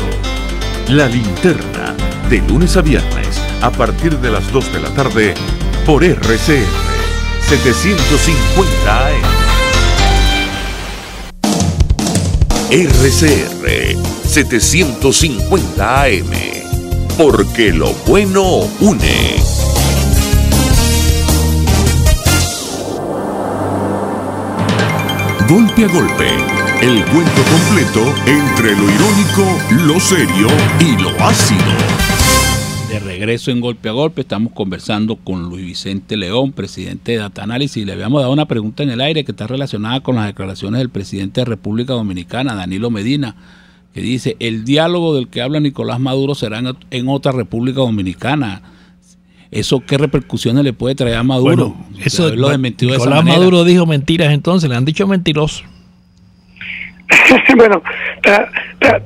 [SPEAKER 1] La Linterna, de lunes a viernes, a partir de las 2 de la tarde, por RCR 750 AM. RCR 750 AM, porque lo bueno une. Golpe a golpe, el cuento completo entre lo irónico, lo serio y lo ácido.
[SPEAKER 3] De regreso en Golpe a Golpe, estamos conversando con Luis Vicente León, presidente de Data Analysis, y le habíamos dado una pregunta en el aire que está relacionada con las declaraciones del presidente de República Dominicana, Danilo Medina, que dice: el diálogo del que habla Nicolás Maduro será en otra República Dominicana. ¿Eso qué repercusiones le puede traer a Maduro?
[SPEAKER 2] Bueno, eso
[SPEAKER 3] lo desmentido de esa
[SPEAKER 2] Nicolás
[SPEAKER 3] manera.
[SPEAKER 2] Maduro dijo mentiras, entonces le han dicho mentiroso.
[SPEAKER 5] Bueno,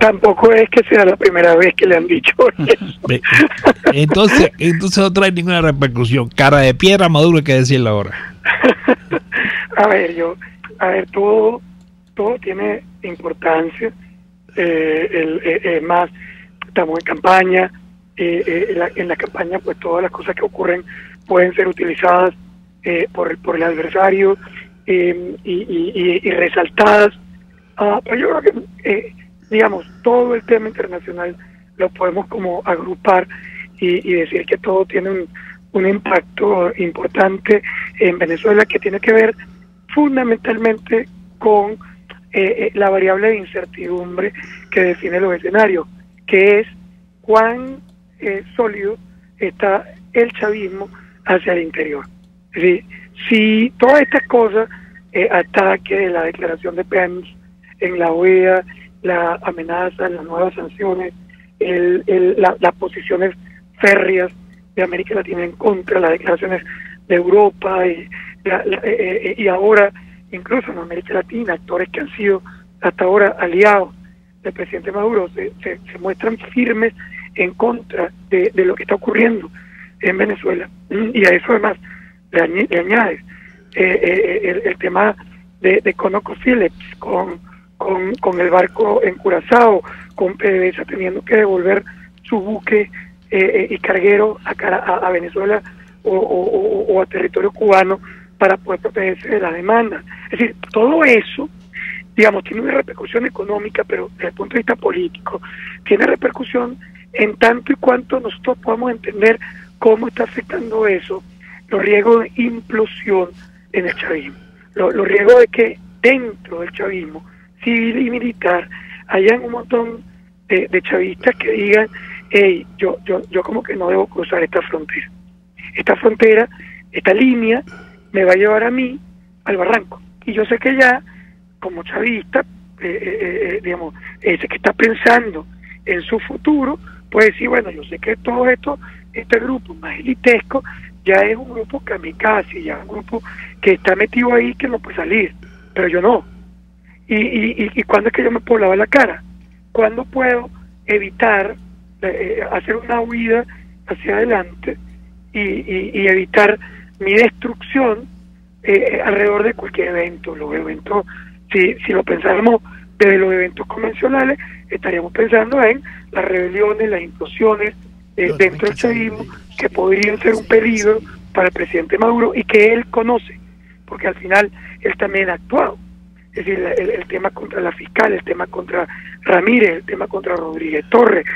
[SPEAKER 5] tampoco es que sea la primera vez que le han dicho eso.
[SPEAKER 2] Entonces no trae ninguna repercusión. Cara de piedra, Maduro, hay que decirlo ahora.
[SPEAKER 5] A ver, todo tiene importancia. Más, estamos en campaña. En la campaña, pues todas las cosas que ocurren pueden ser utilizadas por el adversario y resaltadas. Pero yo creo que, digamos, todo el tema internacional lo podemos como agrupar y decir que todo tiene un impacto importante en Venezuela, que tiene que ver fundamentalmente con la variable de incertidumbre que define los escenarios, que es cuán sólido está el chavismo hacia el interior. Es decir, si todas estas cosas, ataque, la declaración de Pence en la OEA, la amenaza, las nuevas sanciones, las posiciones férreas de América Latina en contra, las declaraciones de Europa y ahora incluso en América Latina, actores que han sido hasta ahora aliados del presidente Maduro se muestran firmes en contra de lo que está ocurriendo en Venezuela. Y a eso además le añades el tema de ConocoPhillips con el barco en Curazao, con PDVSA teniendo que devolver su buque y carguero a Venezuela o a territorio cubano para poder protegerse de la demanda. Es decir, todo eso, digamos, tiene una repercusión económica, pero desde el punto de vista político tiene repercusión en tanto y cuanto nosotros podamos entender cómo está afectando eso los riesgos de implosión en el chavismo, los riesgos de que dentro del chavismo civil y militar, hayan un montón de chavistas que digan, hey, yo como que no debo cruzar esta frontera. Esta frontera, esta línea, me va a llevar a mí al barranco. Y yo sé que ya, como chavista, digamos, ese que está pensando en su futuro, puede decir, bueno, yo sé que todo esto, este grupo más elitesco, ya es un grupo kamikaze, ya es un grupo que está metido ahí que no puede salir, pero yo no. ¿Y cuándo es que yo me puedo lavar la cara? ¿Cuándo puedo evitar hacer una huida hacia adelante y evitar mi destrucción alrededor de cualquier evento? Los eventos, si lo pensáramos desde los eventos convencionales, estaríamos pensando en las rebeliones, las implosiones dentro del chavismo, que podrían ser un peligro para el presidente Maduro y que él conoce, porque al final él también ha actuado. Es decir, el tema contra la fiscal, el tema contra Ramírez, el tema contra Rodríguez Torres,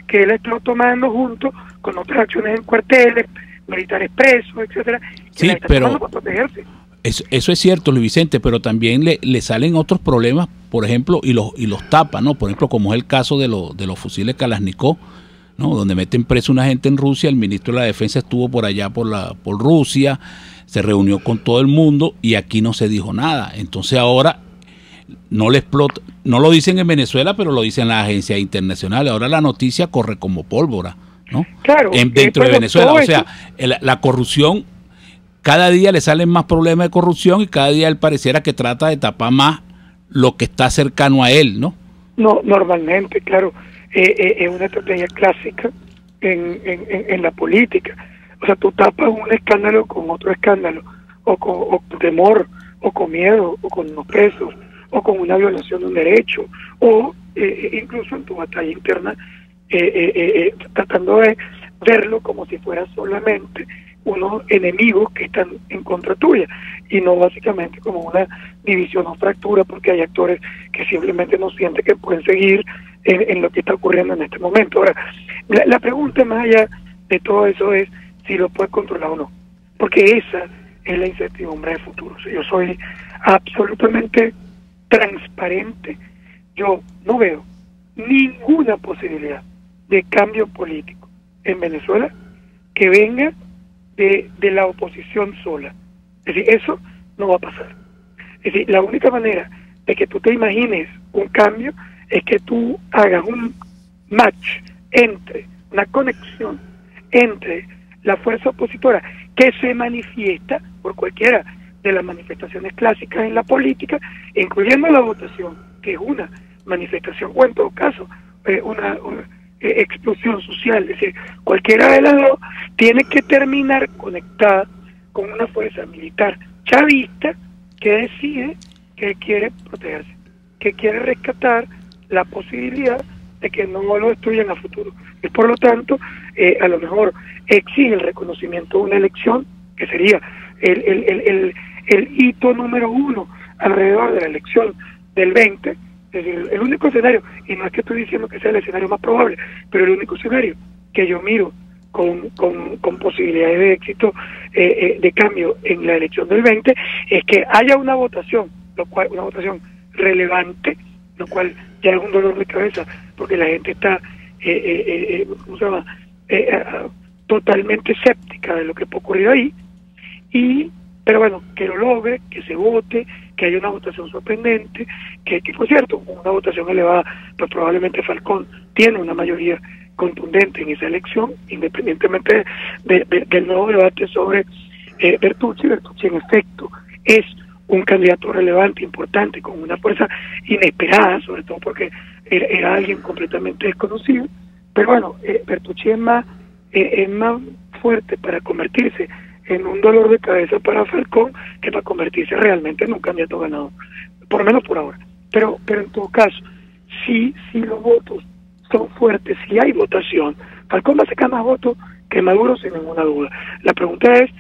[SPEAKER 5] que él está tomando junto con otras acciones en cuarteles, militares presos, etcétera, que
[SPEAKER 3] sí,
[SPEAKER 5] está
[SPEAKER 3] pero
[SPEAKER 5] para protegerse.
[SPEAKER 3] Eso es cierto, Luis Vicente, pero también le salen otros problemas, por ejemplo, y los tapa, ¿no? Por ejemplo, como es el caso de los fusiles Kalashnikov, ¿no? Donde meten preso una gente en Rusia. El ministro de la Defensa estuvo por allá por Rusia, se reunió con todo el mundo y aquí no se dijo nada. Entonces ahora no le explota, no lo dicen en Venezuela, pero lo dicen las agencias internacionales. Ahora la noticia corre como pólvora, ¿no?
[SPEAKER 5] Claro,
[SPEAKER 3] dentro de Venezuela. O sea, la corrupción, cada día le salen más problemas de corrupción y cada día él pareciera que trata de tapar más lo que está cercano a él, ¿no?
[SPEAKER 5] No, normalmente, claro, es una estrategia clásica en la política. O sea, tú tapas un escándalo con otro escándalo, o con temor, o con miedo, o con unos presos, o con una violación de un derecho, o incluso en tu batalla interna, tratando de verlo como si fuera solamente unos enemigos que están en contra tuya, y no básicamente como una división o fractura, porque hay actores que simplemente no sienten que pueden seguir en lo que está ocurriendo en este momento. Ahora, la pregunta más allá de todo eso es si lo puedes controlar o no, porque esa es la incertidumbre de futuro. O sea, yo soy absolutamente transparente, yo no veo ninguna posibilidad de cambio político en Venezuela que venga de la oposición sola. Es decir, eso no va a pasar. Es decir, la única manera de que tú te imagines un cambio es que tú hagas un match entre, una conexión entre la fuerza opositora que se manifiesta por cualquiera de las manifestaciones clásicas en la política, incluyendo la votación, que es una manifestación, o en todo caso, una explosión social. Es decir, cualquiera de las dos tiene que terminar conectada con una fuerza militar chavista que decide que quiere protegerse, que quiere rescatar la posibilidad de que no lo destruyan a futuro. Y por lo tanto, a lo mejor exige el reconocimiento de una elección, que sería el hito número uno alrededor de la elección del 20, es decir, el único escenario, y no es que estoy diciendo que sea el escenario más probable, pero el único escenario que yo miro con posibilidades de éxito, de cambio en la elección del 20, es que haya una votación, lo cual una votación relevante, lo cual ya es un dolor de cabeza, porque la gente está ¿cómo se llama? Totalmente escéptica de lo que puede ocurrir ahí, pero bueno, que lo logre, que se vote, que haya una votación sorprendente, que por cierto, una votación elevada, pues probablemente Falcón tiene una mayoría contundente en esa elección, independientemente del nuevo debate sobre Bertucci. Bertucci en efecto es un candidato relevante, importante, con una fuerza inesperada, sobre todo porque era alguien completamente desconocido, pero bueno, Bertucci es más fuerte para convertirse en un dolor de cabeza para Falcón que para convertirse realmente en un candidato ganador, por lo menos por ahora. Pero en todo caso, si los votos son fuertes, si hay votación, Falcón va a sacar más votos que Maduro sin ninguna duda. La pregunta es,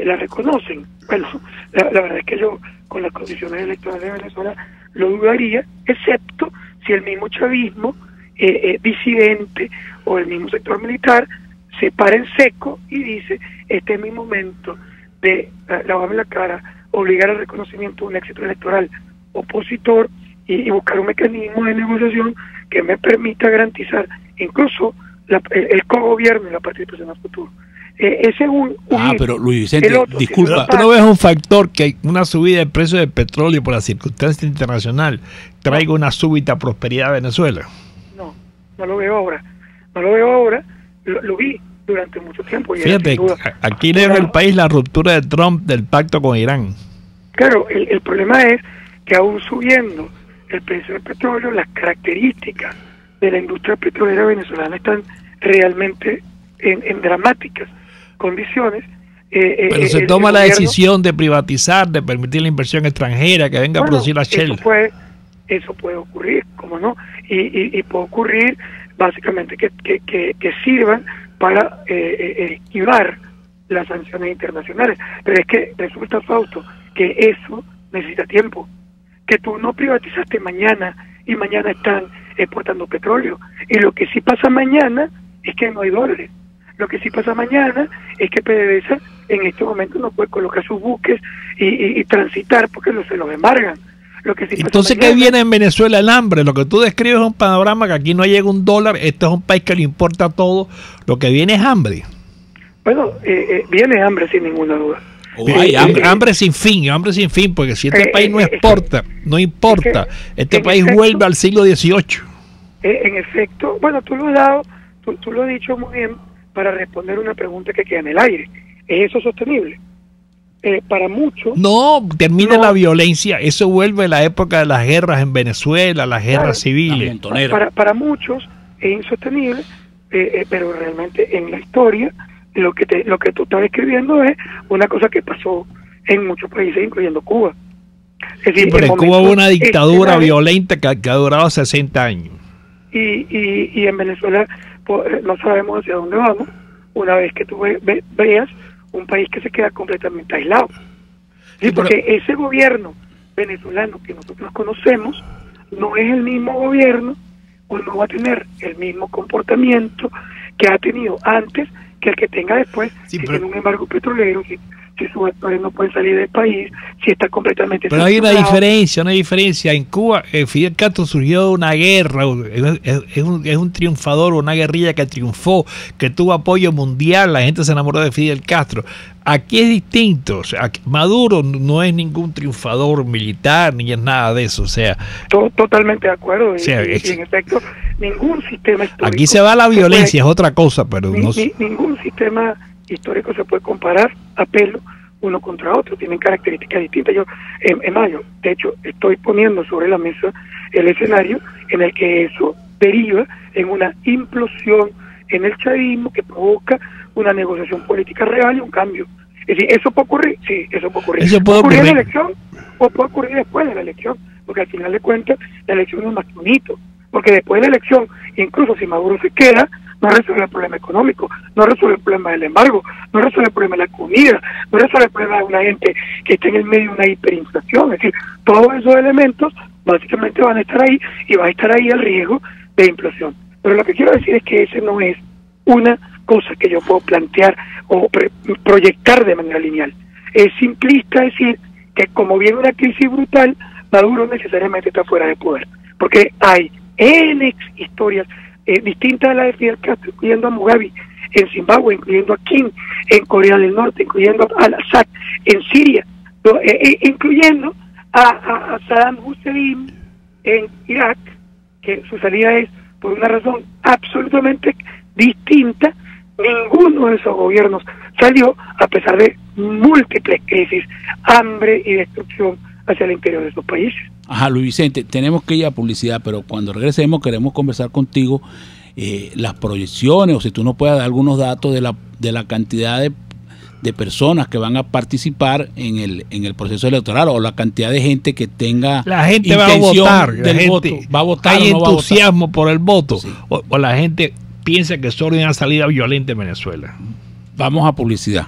[SPEAKER 5] ¿la reconocen? Bueno, la verdad es que yo con las condiciones electorales de Venezuela lo dudaría, excepto si el mismo chavismo disidente o el mismo sector militar se para en seco y dice, este es mi momento de lavarme la cara, obligar al reconocimiento de un éxito electoral opositor y buscar un mecanismo de negociación que me permita garantizar incluso el cogobierno y la participación a futuro. Ese es un
[SPEAKER 3] pero Luis Vicente, disculpa.
[SPEAKER 2] ¿Tú no ves un factor que una subida del precio del petróleo por la circunstancia internacional traiga una súbita prosperidad a Venezuela?
[SPEAKER 5] No lo veo ahora. Lo vi durante mucho tiempo.
[SPEAKER 2] Fíjate, aquí en el país la ruptura de Trump del pacto con Irán.
[SPEAKER 5] Claro, el problema es que aún subiendo el precio del petróleo, las características de la industria petrolera venezolana están realmente en dramáticas condiciones.
[SPEAKER 2] Pero se toma la decisión de privatizar, de permitir la inversión extranjera que venga a producir la Shell.
[SPEAKER 5] Eso puede ocurrir, ¿cómo no? Y puede ocurrir básicamente que sirvan para esquivar las sanciones internacionales. Pero es que resulta, Fausto, que eso necesita tiempo. Que tú no privatizaste mañana y mañana están exportando petróleo. Y lo que sí pasa mañana es que no hay dólares. Lo que sí pasa mañana es que PDVSA en este momento no puede colocar sus buques y transitar porque se los embargan. Lo que sí pasa
[SPEAKER 2] entonces, mañana, ¿qué viene en Venezuela? El hambre. Lo que tú describes es un panorama que aquí no llega un dólar. Esto es un país que le importa todo. Lo que viene es hambre.
[SPEAKER 5] Bueno, viene hambre sin ninguna duda.
[SPEAKER 2] Hambre sin fin, porque si este país no exporta, no importa, este país vuelve al siglo XVIII.
[SPEAKER 5] En efecto, bueno, tú lo has dicho muy bien para responder una pregunta que queda en el aire. ¿Es eso sostenible? Para muchos...
[SPEAKER 2] No, termina la violencia, eso vuelve a la época de las guerras en Venezuela, las guerras civiles.
[SPEAKER 5] Para muchos es insostenible, pero realmente en la historia... Lo que tú estás describiendo es una cosa que pasó en muchos países, incluyendo Cuba. Es decir,
[SPEAKER 2] pero en Cuba hubo una dictadura violenta que ha durado 60 años.
[SPEAKER 5] Y en Venezuela no sabemos hacia dónde vamos una vez que tú veas un país que se queda completamente aislado. Sí, porque ese gobierno venezolano que nosotros conocemos no es el mismo gobierno o no va a tener el mismo comportamiento que ha tenido antes que el que tenga después, si tiene un embargo petrolero, si sus actores no pueden salir del país, si está completamente...
[SPEAKER 2] Pero hay una diferencia. En Cuba, Fidel Castro surgió de una guerra, es un triunfador, una guerrilla que triunfó, que tuvo apoyo mundial, la gente se enamoró de Fidel Castro. Aquí es distinto, o sea, Maduro no es ningún triunfador militar, ni es nada de eso, o sea...
[SPEAKER 5] Totalmente de acuerdo, y en efecto, ningún sistema histórico...
[SPEAKER 2] Aquí se va la violencia, es otra cosa, pero
[SPEAKER 5] ningún sistema histórico se puede comparar a pelo uno contra otro, tienen características distintas. Yo, en mayo, de hecho, estoy poniendo sobre la mesa el escenario en el que eso deriva en una implosión en el chavismo que provoca una negociación política real y un cambio. Es decir, ¿eso puede ocurrir? Sí, eso puede ocurrir.
[SPEAKER 2] Eso puede ocurrir
[SPEAKER 5] en la elección o puede ocurrir después de la elección, porque al final de cuentas la elección no es más que un hito, porque después de la elección, incluso si Maduro se queda, no resuelve el problema económico, no resuelve el problema del embargo, no resuelve el problema de la comida, no resuelve el problema de una gente que está en el medio de una hiperinflación. Es decir, todos esos elementos básicamente van a estar ahí y va a estar ahí el riesgo de implosión. Pero lo que quiero decir es que ese no es una cosa que yo puedo plantear o proyectar de manera lineal. Es simplista decir que como viene una crisis brutal, Maduro necesariamente está fuera de poder, porque hay N historias distintas a la de Fidel Castro, incluyendo a Mugabe en Zimbabue, incluyendo a Kim en Corea del Norte, incluyendo a Al-Assad en Siria, incluyendo a Saddam Hussein en Irak, que su salida es por una razón absolutamente distinta. Ninguno de esos gobiernos salió a pesar de múltiples crisis, hambre y destrucción hacia el interior de esos países.
[SPEAKER 3] Ajá, Luis Vicente, tenemos que ir a publicidad, pero cuando regresemos queremos conversar contigo las proyecciones, o si tú nos puedes dar algunos datos de la cantidad de personas que van a participar en el proceso electoral, o la cantidad de gente que tenga
[SPEAKER 2] la gente va a votar,
[SPEAKER 3] va a votar,
[SPEAKER 2] hay
[SPEAKER 3] o no
[SPEAKER 2] entusiasmo por el voto,
[SPEAKER 3] sí.
[SPEAKER 2] o la gente piensa que solo hay una salida violenta en Venezuela.
[SPEAKER 3] Vamos a publicidad.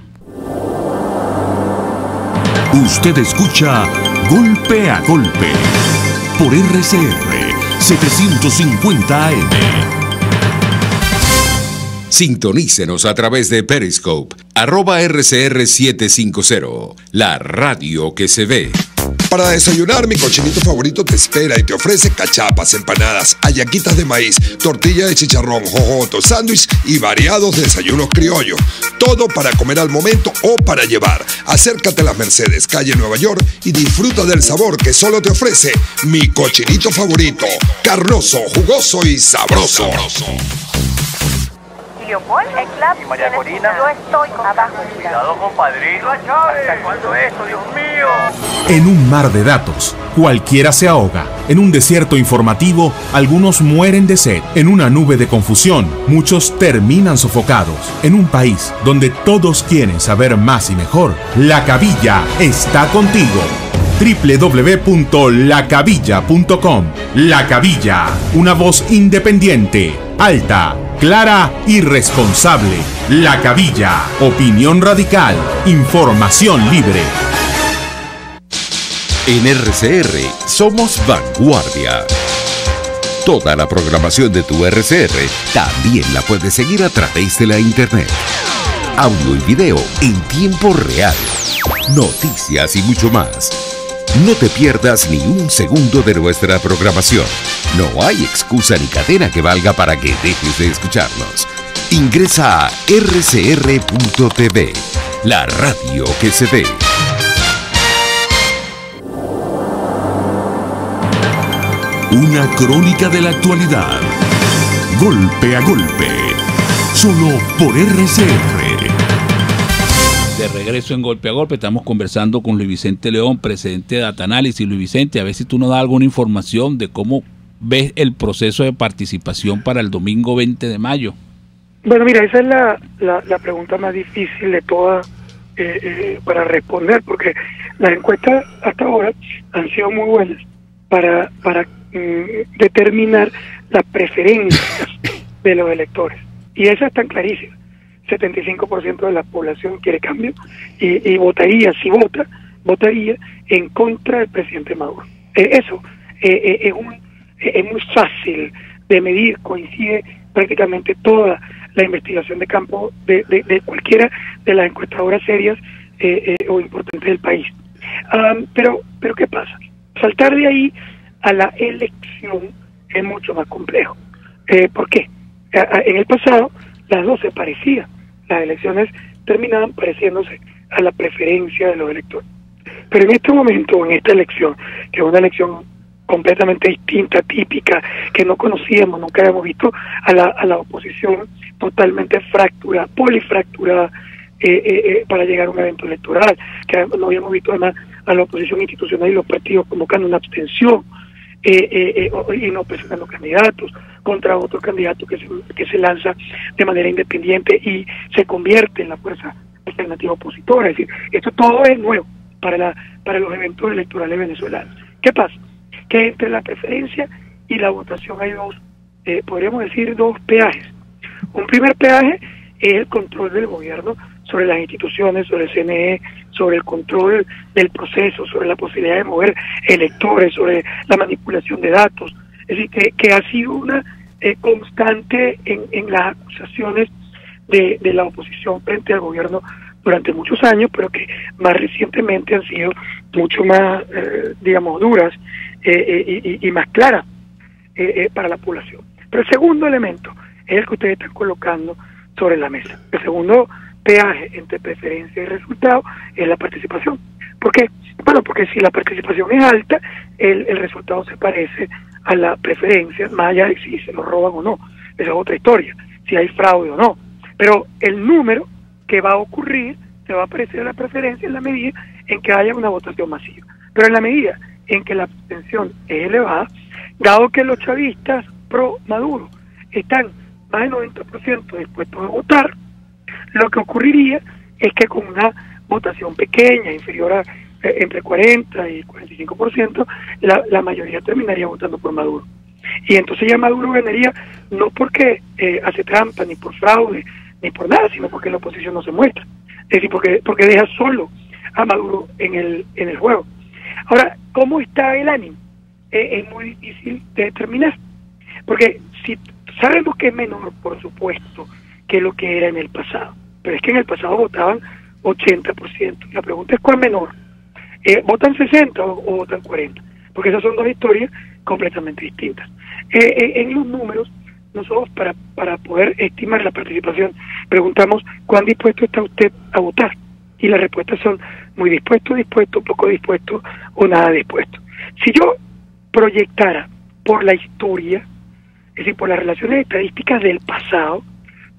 [SPEAKER 1] Usted escucha Golpe a Golpe por RCR 750 AM.
[SPEAKER 7] Sintonícenos a través de Periscope, @RCR750, la radio que se ve.
[SPEAKER 8] Para desayunar, mi cochinito favorito te espera y te ofrece cachapas, empanadas, hallaquitas de maíz, tortilla de chicharrón, jojoto, sándwich y variados desayunos criollos. Todo para comer al momento o para llevar. Acércate a Las Mercedes, calle Nueva York, y disfruta del sabor que solo te ofrece mi cochinito favorito. Carnoso, jugoso y sabroso.
[SPEAKER 9] Leopoldo, el club, y María Corina, yo estoy abajo. Cuidado, compadrito. ¿Hasta cuándo esto, Dios mío?
[SPEAKER 10] En un mar de datos, cualquiera se ahoga. En un desierto informativo, algunos mueren de sed. En una nube de confusión, muchos terminan sofocados. En un país donde todos quieren saber más y mejor, La Cabilla está contigo. www.lacabilla.com. La Cabilla, una voz independiente, alta, clara y responsable. La Cabilla, opinión radical, información libre.
[SPEAKER 7] En RCR somos vanguardia. Toda la programación de tu RCR también la puedes seguir a través de la internet. Audio y video en tiempo real. Noticias y mucho más. No te pierdas ni un segundo de nuestra programación. No hay excusa ni cadena que valga para que dejes de escucharnos. Ingresa a rcr.tv, la radio que se ve.
[SPEAKER 1] Una crónica de la actualidad. Golpe a golpe. Solo por RCR.
[SPEAKER 3] De regreso en Golpe a Golpe, estamos conversando con Luis Vicente León, presidente de Data Analysis. Luis Vicente, a ver si tú nos das alguna información de cómo ves el proceso de participación para el domingo 20 de mayo.
[SPEAKER 5] Bueno, mira, esa es la pregunta más difícil de todas para responder, porque las encuestas hasta ahora han sido muy buenas para determinar las preferencias de los electores. Y esas están clarísimas. 75% de la población quiere cambio y votaría, si votaría en contra del presidente Maduro. Eso es muy fácil de medir, coincide prácticamente toda la investigación de campo de cualquiera de las encuestadoras serias o importantes del país. Pero ¿qué pasa? Saltar de ahí a la elección es mucho más complejo. ¿Por qué? En el pasado las dos se parecían. Las elecciones terminaban pareciéndose a la preferencia de los electores. Pero en este momento, en esta elección, que es una elección completamente distinta, típica, que no conocíamos, nunca habíamos visto a la oposición totalmente fracturada, polifracturada, para llegar a un evento electoral, que no habíamos visto además a la oposición institucional y los partidos convocando una abstención, y no presentando candidatos contra otro candidato que se lanza de manera independiente y se convierte en la fuerza alternativa opositora. Es decir, esto todo es nuevo para los eventos electorales venezolanos. ¿Qué pasa? Que entre la preferencia y la votación hay podríamos decir, dos peajes. Un primer peaje es el control del gobierno sobre las instituciones, sobre el CNE, sobre el control del proceso, sobre la posibilidad de mover electores, sobre la manipulación de datos. Es decir, que ha sido una constante en las acusaciones de la oposición frente al gobierno durante muchos años, pero que más recientemente han sido mucho más, digamos, duras y más claras para la población. Pero el segundo elemento es el que ustedes están colocando sobre la mesa. El segundo peaje entre preferencia y resultado es la participación. ¿Por qué? Bueno, porque si la participación es alta, el resultado se parece a la preferencia, más allá de si se lo roban o no. Esa es otra historia, si hay fraude o no. Pero el número que va a ocurrir se va a parecer a la preferencia en la medida en que haya una votación masiva. Pero en la medida en que la abstención es elevada, dado que los chavistas pro Maduro están más del 90% dispuestos a votar, lo que ocurriría es que con una votación pequeña, inferior a entre 40 y 45%, la mayoría terminaría votando por Maduro. Y entonces ya Maduro ganaría no porque hace trampa, ni por fraude, ni por nada, sino porque la oposición no se muestra. Es decir, porque deja solo a Maduro en el juego. Ahora, ¿cómo está el ánimo? Es muy difícil de determinar. Porque si sabemos que es menor, por supuesto, que lo que era en el pasado. Pero es que en el pasado votaban 80%. La pregunta es ¿cuál menor? ¿votan 60 o votan 40? Porque esas son dos historias completamente distintas. En los números, nosotros para poder estimar la participación, preguntamos ¿cuán dispuesto está usted a votar? Y las respuestas son muy dispuesto, poco dispuesto o nada dispuesto. Si yo proyectara por la historia, es decir, por las relaciones estadísticas del pasado,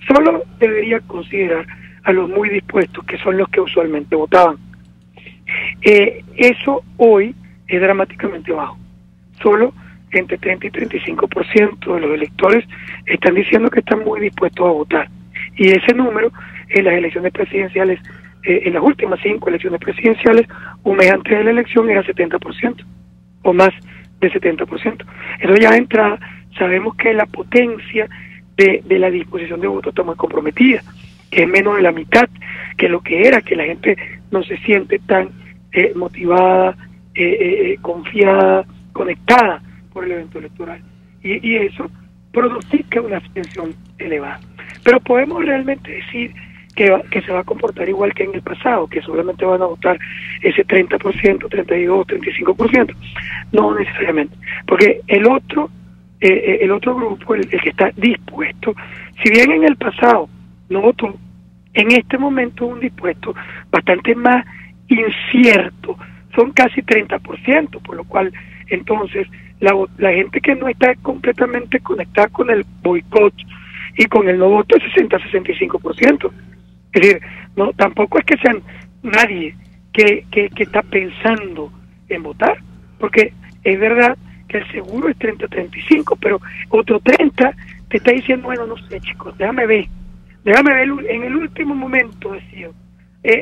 [SPEAKER 5] solo debería considerar a los muy dispuestos, que son los que usualmente votaban. Eso hoy es dramáticamente bajo. Solo entre 30 y 35% de los electores están diciendo que están muy dispuestos a votar. Y ese número en las elecciones presidenciales, en las últimas 5 elecciones presidenciales, un mes antes de la elección era 70%, o más de 70%. Entonces ya de entrada sabemos que la potencia de la disposición de voto está muy comprometida, que es menos de la mitad que lo que era, que la gente no se siente tan motivada, confiada, conectada por el evento electoral. Y eso pronostica una abstención elevada. Pero podemos realmente decir que se va a comportar igual que en el pasado, que solamente van a votar ese 30%, 32%, 35%. No necesariamente, porque el otro grupo, el que está dispuesto, si bien en el pasado no votó, en este momento es un dispuesto bastante más incierto, son casi 30%, por lo cual entonces la gente que no está completamente conectada con el boicot y con el no voto es 60-65%. Es decir, no, tampoco es que sean nadie que está pensando en votar, porque es verdad que el seguro es 30-35, pero otro 30 te está diciendo, bueno, no sé, chicos, déjame ver en el último momento, decido.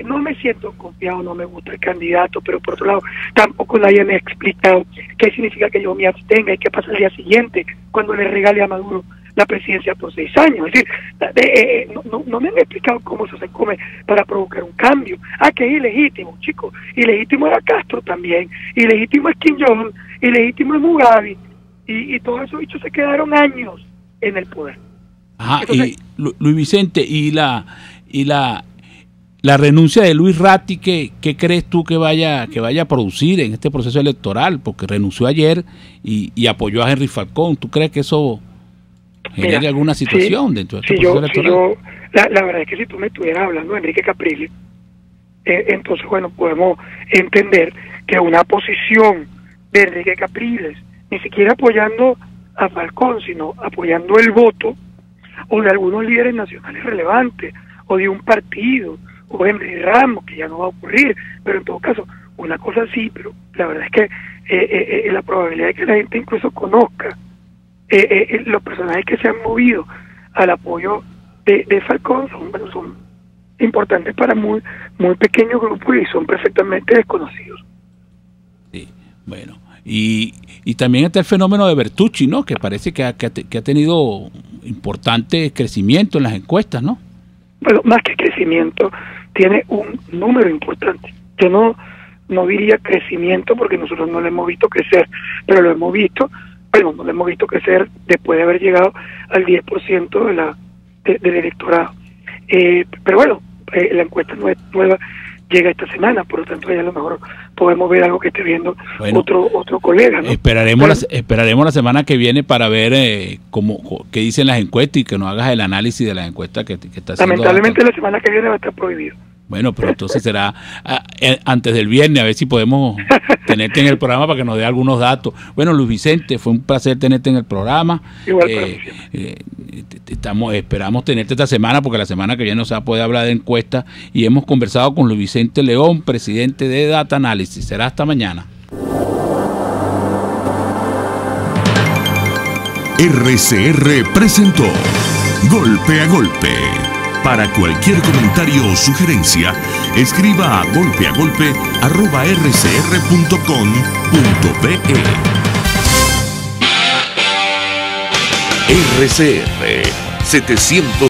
[SPEAKER 5] No me siento confiado, no me gusta el candidato, pero por otro lado, tampoco nadie me ha explicado qué significa que yo me abstenga y qué pasa el día siguiente cuando le regale a Maduro la presidencia por 6 años. Es decir, no me han explicado cómo eso se come para provocar un cambio. Que es ilegítimo, chicos. Ilegítimo era Castro también. Ilegítimo es Kim Jong-un. Ilegítimo es Mugabe. Y todos esos bichos se quedaron años en el poder.
[SPEAKER 3] Ajá. Entonces, y Luis Vicente, y la renuncia de Luis Ratti, ¿qué crees tú que vaya a producir en este proceso electoral? Porque renunció ayer y apoyó a Henry Falcón. ¿Tú crees que eso genere alguna situación dentro de este proceso electoral?
[SPEAKER 5] La verdad es que si tú me estuvieras hablando de Enrique Capriles, entonces, bueno, podemos entender que una posición de Enrique Capriles, ni siquiera apoyando a Falcón, sino apoyando el voto, o de algunos líderes nacionales relevantes, o de un partido, o Henry Ramos, que ya no va a ocurrir, pero en todo caso, una cosa sí, pero la verdad es que la probabilidad de que la gente incluso conozca los personajes que se han movido al apoyo de Falcón son importantes para muy pequeños grupos y son perfectamente desconocidos.
[SPEAKER 3] Sí, bueno, y también está el fenómeno de Bertucci, ¿no? Que parece que ha tenido importante crecimiento en las encuestas, ¿no?
[SPEAKER 5] Bueno, más que crecimiento, tiene un número importante. Yo no diría crecimiento porque nosotros no lo hemos visto crecer, pero lo hemos visto, no lo hemos visto crecer después de haber llegado al 10% del electorado. Pero bueno, la encuesta nueva llega esta semana, por lo tanto ya a lo mejor podemos ver algo que esté viendo otro colega, ¿no?
[SPEAKER 3] Esperaremos la semana que viene para ver qué dicen las encuestas y que nos hagas el análisis de las encuestas que está haciendo.
[SPEAKER 5] Lamentablemente la semana que viene va a estar prohibido.
[SPEAKER 3] Bueno, pero entonces será antes del viernes, a ver si podemos tenerte en el programa para que nos dé algunos datos. Bueno, Luis Vicente, fue un placer tenerte en el programa.
[SPEAKER 5] Igual
[SPEAKER 3] esperamos tenerte esta semana, porque la semana que viene no se va a poder hablar de encuestas, y hemos conversado con Luis Vicente León, presidente de Data Analysis. Será hasta mañana.
[SPEAKER 1] RCR presentó Golpe a Golpe. Para cualquier comentario o sugerencia, escriba a golpeagolpe@rcr.com.be. RCR 700